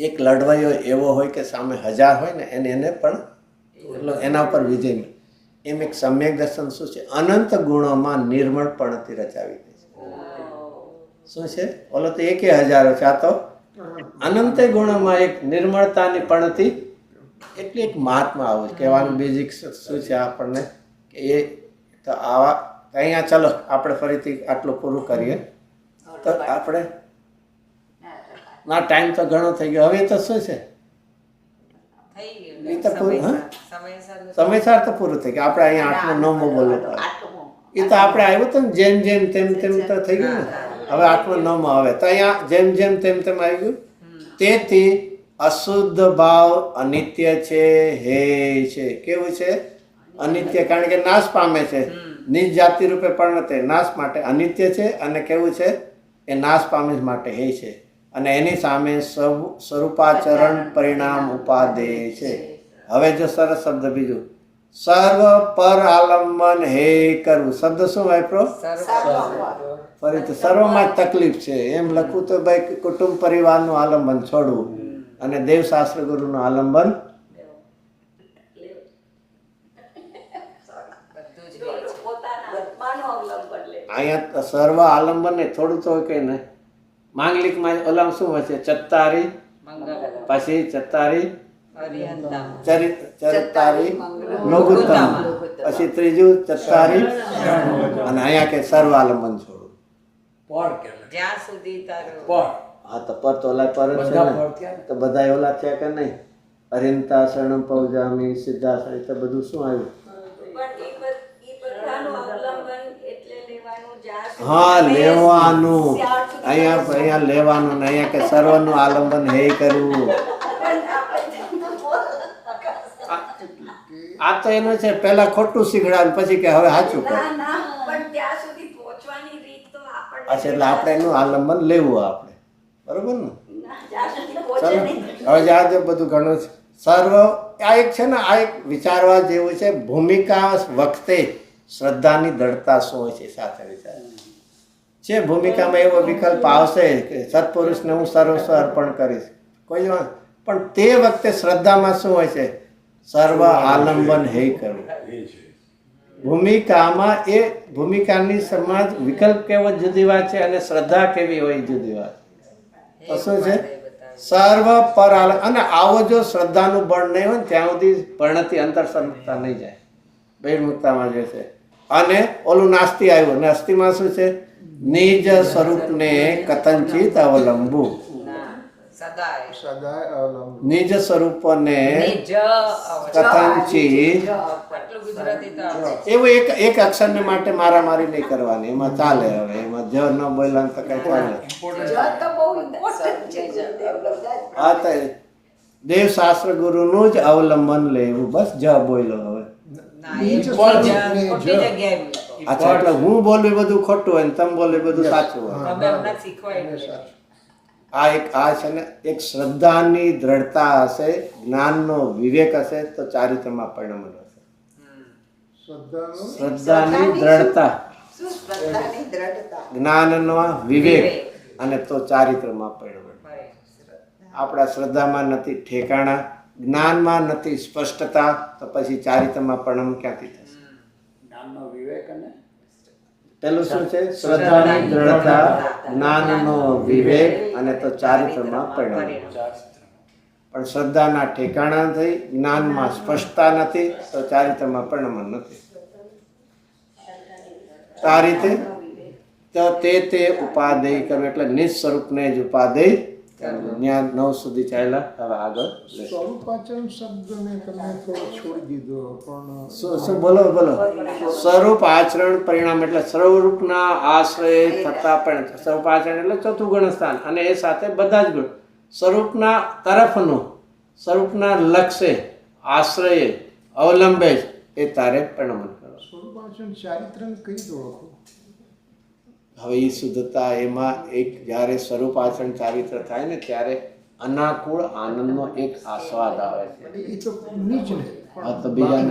એક લડવાઈઓ એવો હોય કે સામે 1000 હોય ને એને પણ એટલે એના ઉપર વિજય મળે. એમ એક સમ્યક દર્શન શું છે, અનંત ગુણોમાં નિર્મળપણથી રચાવી દે છે. શું છે ઓલો તો એકે હજારો છે, આ તો અનંત ગુણોમાં એક નિર્મળતાની પણથી. એટલે એક મહાત્મા આવું છે કહેવાનું. બેઝિક શું છે આપણને કે એ તો આવા અહીંયા ચલો આપણે ફરીથી આટલું પૂરું કરીએ તો આપણે ના ટાઈમ તો ઘણો થઈ ગયો. હવે તો શું છે, થઈ એ તો ગયું પૂરું, હા? સમયસર સમયસર તો પૂરું થઈ ગયું. આપણે અહીંયા 8મો 9મો બોલવો પડે. એ તો આપણે આવ્યું હતું ને જેમ જેમ તેમ તેમ તો થઈ ગયું ને. હવે 8મો 9મો આવે તો અહીંયા જેમ જેમ તેમ તેમ આવી ગયું. તેથી અશુદ્ધ ભાવ અનિત્ય છે, હે છે. કેવું છે, અનિત્ય, કારણ કે નાશ પામે છે. નિજ જાતિ રૂપે પણ નથી, નાશ માટે અનિત્ય છે. અને કેવું છે, એ નાશ પામે માટે હે છે. અને એની સામે સ્વરૂપાચરણ પરિણામ ઉપાદેય છે. હવે જો સરસ શબ્દ બીજું, સર્વ પર આલંબન હે કરવું. શબ્દ શું વાપરો, ફરીથી સર્વમાં જ તકલીફ છે. એમ લખવું તો ભાઈ કુટુંબ પરિવારનું આલંબન છોડવું અને દેવશાસ્ત્ર ગુરુનું આલંબન. પોતાના આત્માનો અવલંબન લે. અહીંયા સર્વ આલંબન ને થોડું તો કઈ ને. માંગલિકમાં ઓલામ શું હોય છે, ચત્તારી, પછી ચત્તારી ચરિતારી લઘુત્તમ, પછી ત્રીજું ચત્તારી, અને અહીંયા કે સર્વ આલંબન છોડવું. પર કે જ્યાં સુધી તારું પર હા તો પર તો ઓલા પર જ છે બધા ને. પર થયા ને. તો બધા ઓલા થયા કે નહીં. અરિંતા શરણમ પૌજામી સિદ્ધાસન, તો બધું શું આવ્યું. પણ એ બધાનું અવલંબન એટલે લેવાનું જ્યાં સુધી હા તમે લેવાનું, ત્યાં સુધી અહીંયા લેવાનું ને અહીંયા કે સર્વનું આલંબન હે કરવું. આ તો એનું છે, પેલા ખોટું શીખડાવે પછી કે હવે સાચું કર. ના ના પણ ત્યાં સુધી પહોંચવાની રીત તો આપણને અચ્છા, એટલે આપણે એનું આલંબન લેવું આપણે, બરોબર ને. ના, જ્યાં સુધી ચાલો પહોંચે નહીં. હવે જ્યાં બધું ઘણું છે. સર્વ આ એક છે ને, આ એક વિચારવા જેવું છે. ભૂમિકા વખતે શ્રદ્ધાની દ્રઢતા શું હોય છે સાથે વિચાર છે. ભૂમિકામાં એવો વિકલ્પ આવશે કે સત્પુરુષને હું સર્વસ્વ અર્પણ કરીશ, કોઈ વાત. પણ તે વખતે શ્રદ્ધામાં શું હોય છે, સર્વ આલંબન હે કરવું. એ છે ભૂમિકામાં એ ભૂમિકાની સમાજ વિકલ્પ કેવો જુદી વાત છે અને શ્રદ્ધા કેવી હોય જુદી વાત. તો શું છે, સર્વ પર અને આવો જો શ્રદ્ધાનું બળ નહીં હોય ને ત્યાં સુધી પરિણતિ અંતર સમજતા નહીં જાય, બહિર્મુક્તામાં જે છે. અને ઓલું નાસ્તિ આવ્યું, નાસ્તિમાં શું છે, નિજ સ્વરૂપને કથંચિત અવલંબુ. સદાય સદાય અવલંબ. નિજ સ્વરૂપને નિજ કથંચિત. આટલું ગુજરાતી તો આવડે. એવું એક અક્ષરને માટે મારામારી નહીં કરવાની, એમાં ચાલે. હવે એમાં જ ન બોલ્યા તો કઈ ચાલે. તો બહુ important છે આ તો દેવશાસ્ત્ર ગુરુનું જ અવલંબન લેવું, બસ જ બોલ્યો. હવે ના, એ ખોટી જગ્યાએ મૂકો. અચ્છા, એટલે હું બોલું બધું ખોટું હોય ને તમે બોલું બધું સાચું હોય. તમે હમણાં શીખવાય આ એક આ છે ને, એક શ્રદ્ધાની દ્રઢતા હશે, જ્ઞાનનો વિવેક હશે તો ચારિત્રમાં પરિણમેલું હશે. શ્રદ્ધાનું શ્રદ્ધાની દ્રઢતા, શું શ્રદ્ધાની દ્રઢતા. જ્ઞાનનો વિવેક, અને તો ચારિત્રમાં પરિણમેલું. આપણા શ્રદ્ધામાં નથી ઠેકાણા, જ્ઞાનમાં નથી સ્પષ્ટતા, તો પછી ચારિત્રમાં પરિણામ ક્યાંથી થશે. જ્ઞાનનો વિવેક અને પેલું શું છે, શ્રદ્ધાની દ્રઢતા, જ્ઞાનનો વિવેક, અને તો ચારિત્રમાં પરિણામ. પણ શ્રદ્ધાના ઠેકાણા નથી, જ્ઞાનમાં સ્પષ્ટતા નથી, તો ચારિત્રમાં પરિણમન નથી. તો આ રીતે તો તે ઉપાદેય કરવું એટલે નિજ સ્વરૂપને જ ઉપાદેય કરવું. ત્યાં 9 સુધી ચાલ્યા. હવે આગળ સ્વરૂપાચરણ શબ્દને તમે થોડો છોડી દીધો, પણ શું બોલો સ્વરૂપ આચરણ પરિણામ એટલે સ્વરૂપના આશ્રય થતા પણ સ્વરૂપ આચરણ એટલે ચોથું ગુણ સ્થાન, અને એ સાથે બધા જ ગુણ સ્વરૂપના તરફનું, સ્વરૂપના લક્ષ્ય આશ્રય અવલંબે જ એ તારે પરિણમન કરો. સ્વરૂપાચરણ ચારિત્રને કઈ રીતે ઓળખો? હવે એ શુદ્ધતા એમાં એક જ્યારે સ્વરૂપ આચરણ ચારિત્ર થાય ને ત્યારે અનાકુળ આનંદનો એક આસ્વાદ આવે છે. એ તો નીચ ને, હા, તો બીજા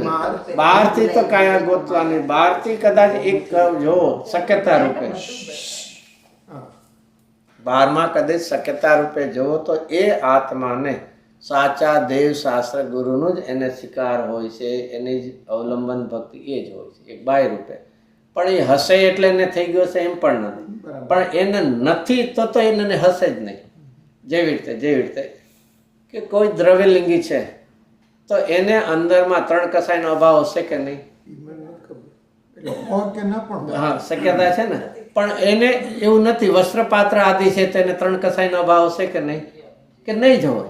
બહારથી તો કાંઈ ગોતવાની, બહારથી કદાચ એક જો શક્યતા રૂપે બહારમાં કદાચ શક્યતા રૂપે જુઓ તો એ આત્માને સાચા દેવ શાસ્ત્ર ગુરુનું જ એને શિકાર હોય છે, એની જ અવલંબન ભક્તિ એ જ હોય છે એક બાહ્ય રૂપે. પણ એ હશે એટલે એને થઈ ગયો છે એમ પણ નથી, પણ એને નથી તો એને હશે જ નહીં. જેવી રીતે કે કોઈ દ્રવ્યલિંગી છે તો એને અંદરમાં 3 કસાયનો અભાવ હશે કે નહીં? હા, શક્યતા છે ને, પણ એને એવું નથી. વસ્ત્રપાત્ર આદિ છે તેને 3 કસાયનો અભાવ હશે કે નહીં? કે નહીં જ હોય.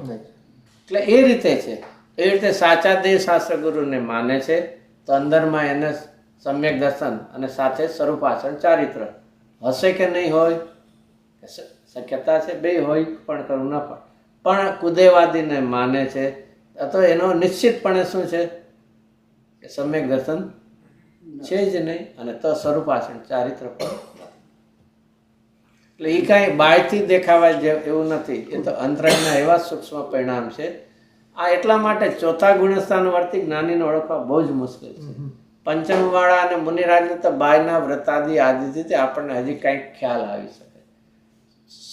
એટલે એ રીતે છે. એ રીતે સાચા દેવ શાસ્ત્ર ગુરુને માને છે તો અંદરમાં એને સમ્યક દર્શન અને સાથે સ્વરૂપ આચરણ ચારિત્ર હશે કે નહીં હોય? શક્યતા છે, બે હોય પણ કરવું ન પડે. પણ કુદેવાદીને માને છે તો એનો નિશ્ચિતપણે શું છે કે સમ્યક દર્શન છે જ નહીં, અને તો સ્વરૂપ આચરણ ચારિત્ર પણ એટલે એ કાંઈ બાયથી દેખાવા એવું નથી. એ તો અંતરાયના એવા સૂક્ષ્મ પરિણામ છે. આ એટલા માટે ચોથા ગુણસ્થાન વર્તી જ્ઞાનીને ઓળખવા બહુ જ મુશ્કેલ છે. પંચમવાળા અને મુનિરાજને તો બાયના વ્રતાદિ આદિથી આપણને હજી કંઈક ખ્યાલ આવી શકે.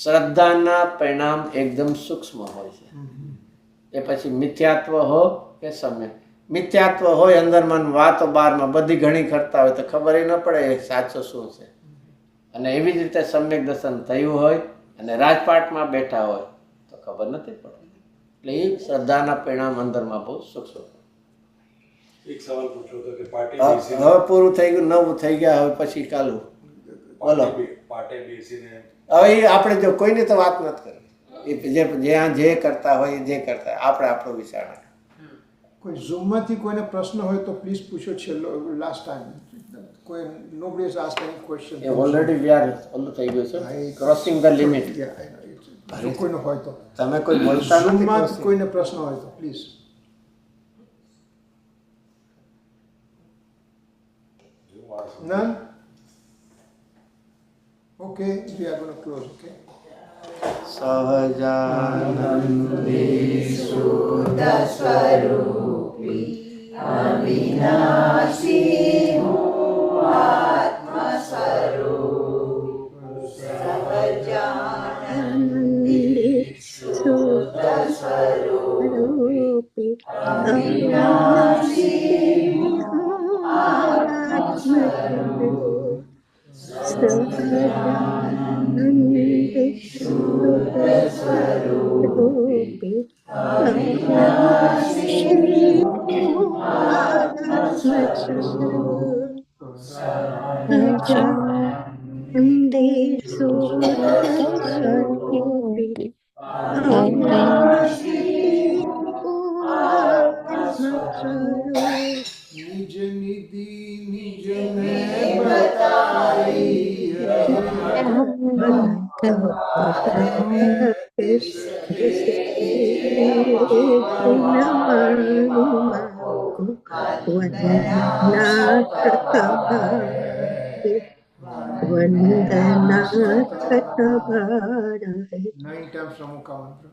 શ્રદ્ધાના પરિણામ એકદમ સૂક્ષ્મ હોય છે. એ પછી મિથ્યાત્વ હો કે સમ્યક. મિથ્યાત્વ હોય અંદરમાં, વાતો બહારમાં બધી ઘણી કરતા હોય તો ખબર ન પડે એ સાચો શું છે. અને એવી જ રીતે સમ્યક દર્શન થયું હોય અને રાજપાટમાં બેઠા હોય તો ખબર નથી પડતી. એટલે એ શ્રદ્ધાના પરિણામ અંદરમાં બહુ સૂક્ષ્મ. એક સવાલ પૂછ્યો હતો કે પાટે હવે પૂરું થઈ ગયું, નવું થઈ ગયા, હવે પછી ચાલુ બોલો. પાટે બેસીને હવે એ આપણે જો કોઈની તો વાત નથી કરવી. એ જ્યાં જે કરતા હોય જે કરતા હોય, આપણે આપણો વિચાર. કોઈ ઝૂમમાંથી કોઈને પ્રશ્ન હોય તો પ્લીઝ પૂછો. છેલ્લો લાસ્ટ ટાઈમ કોઈ nobody has asked any question. A already we are ઓલું થઈ ગયું છે, ક્રોસિંગ ધ લિમિટ. જો કોઈનો હોય તો તમે કોઈ બોલતા નથી. ઝૂમમાં કોઈને પ્રશ્ન હોય તો please. None? Okay, we are going to close, okay? સહજાનંદે શુદ્ધ સ્વરૂપી અવિનાશી હું આત્મ સ્વરૂપ સહજાનંદી શુદ્ધ સ્વરૂપી અવિનાશી હું આત્મ સ્વરૂપ સહજાનંદી શુદ્ધ સ્વરૂપી અવિનાશી હું આત્મ સ્વરૂપ સહજાનંદી શુદ્ધ સ્વરૂપી અવિનાશી હું આત્મ સ્વરૂપ નિજ નિધિ નિજ ને બતાઈ વંદનાથ 9 times Namo mantra.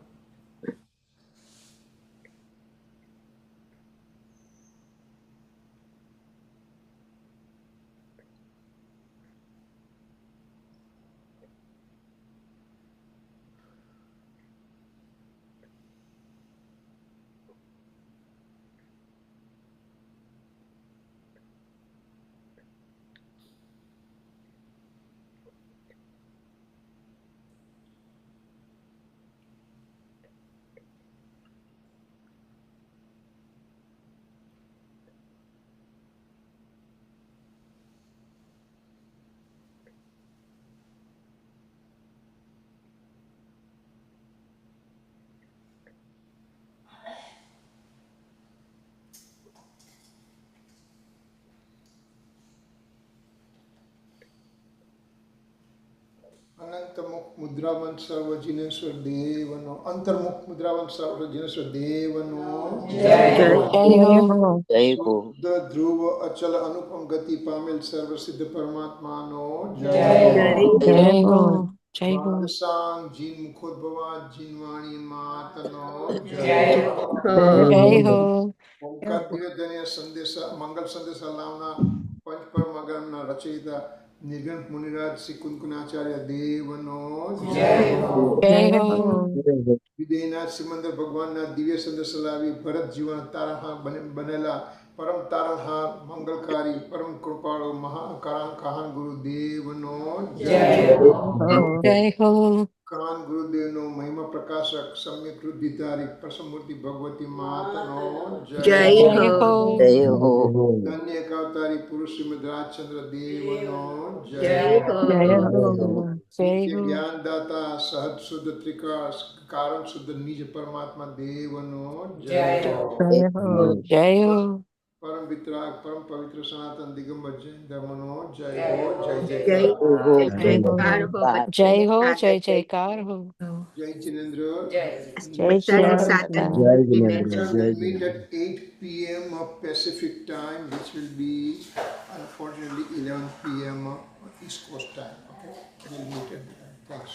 અનંતમુખ મુદ્રાવંત સર્વ જીનેશ્વર દેવનો અંતર્મુખ મુદ્રાવંત સર્વ જીનેશ્વર દેવનો શુદ્ધ ધ્રુવ અચલ અનુપમ ગતિ પામેલ સર્વ સિદ્ધ પરમાત્માનો સાંગ જીન મુખોદ્ભવા જીનવાણી માતનો ઓમકાર દિવ્યધન્ય સંદેશા મંગલ સંદેશા લાવનાર પંચ પરમગણના રચયિતા નિર્ગણ મુનિરાજ શ્રી કુંકુનાચાર્ય દેવનો વિદેયનાથ સિમંદર ભગવાનના દિવ્ય સંદેશ લાવી ભરત જીવન તારણહાર બનેલા પરમ તારણહાર મંગલકારી પરમ કૃપાળુ મહાકાન ગુરુ દેવનો કાન ગુરુદેવનો મહિમા પ્રકાશક સમ્યક વૃદ્ધિધારી પ્રસમૂર્તિ ભગવતી માતનો જય હો ધન્ય એકાવતારી પુરુષ શ્રીમદ રાજચંદ્ર દેવનો જય હો જ્ઞાનદાતા સહજ શુદ્ધ ત્રિકાશ કારણ શુદ્ધ નિજ પરમાત્મા દેવનો પરમ વિતરાગ પરમ પવિત્ર સનાતન દિગંબર જૈન ધર્મનો જય હો જય જય જયકાર હો જય હો જય જયકાર હો જય જિનેન્દ્ર બધાને સાથે meet at 8 p.m. of Pacific time, which will be unfortunately 11 p.m. East Coast time. Okay, we'll meet at that. Thanks.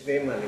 બે માં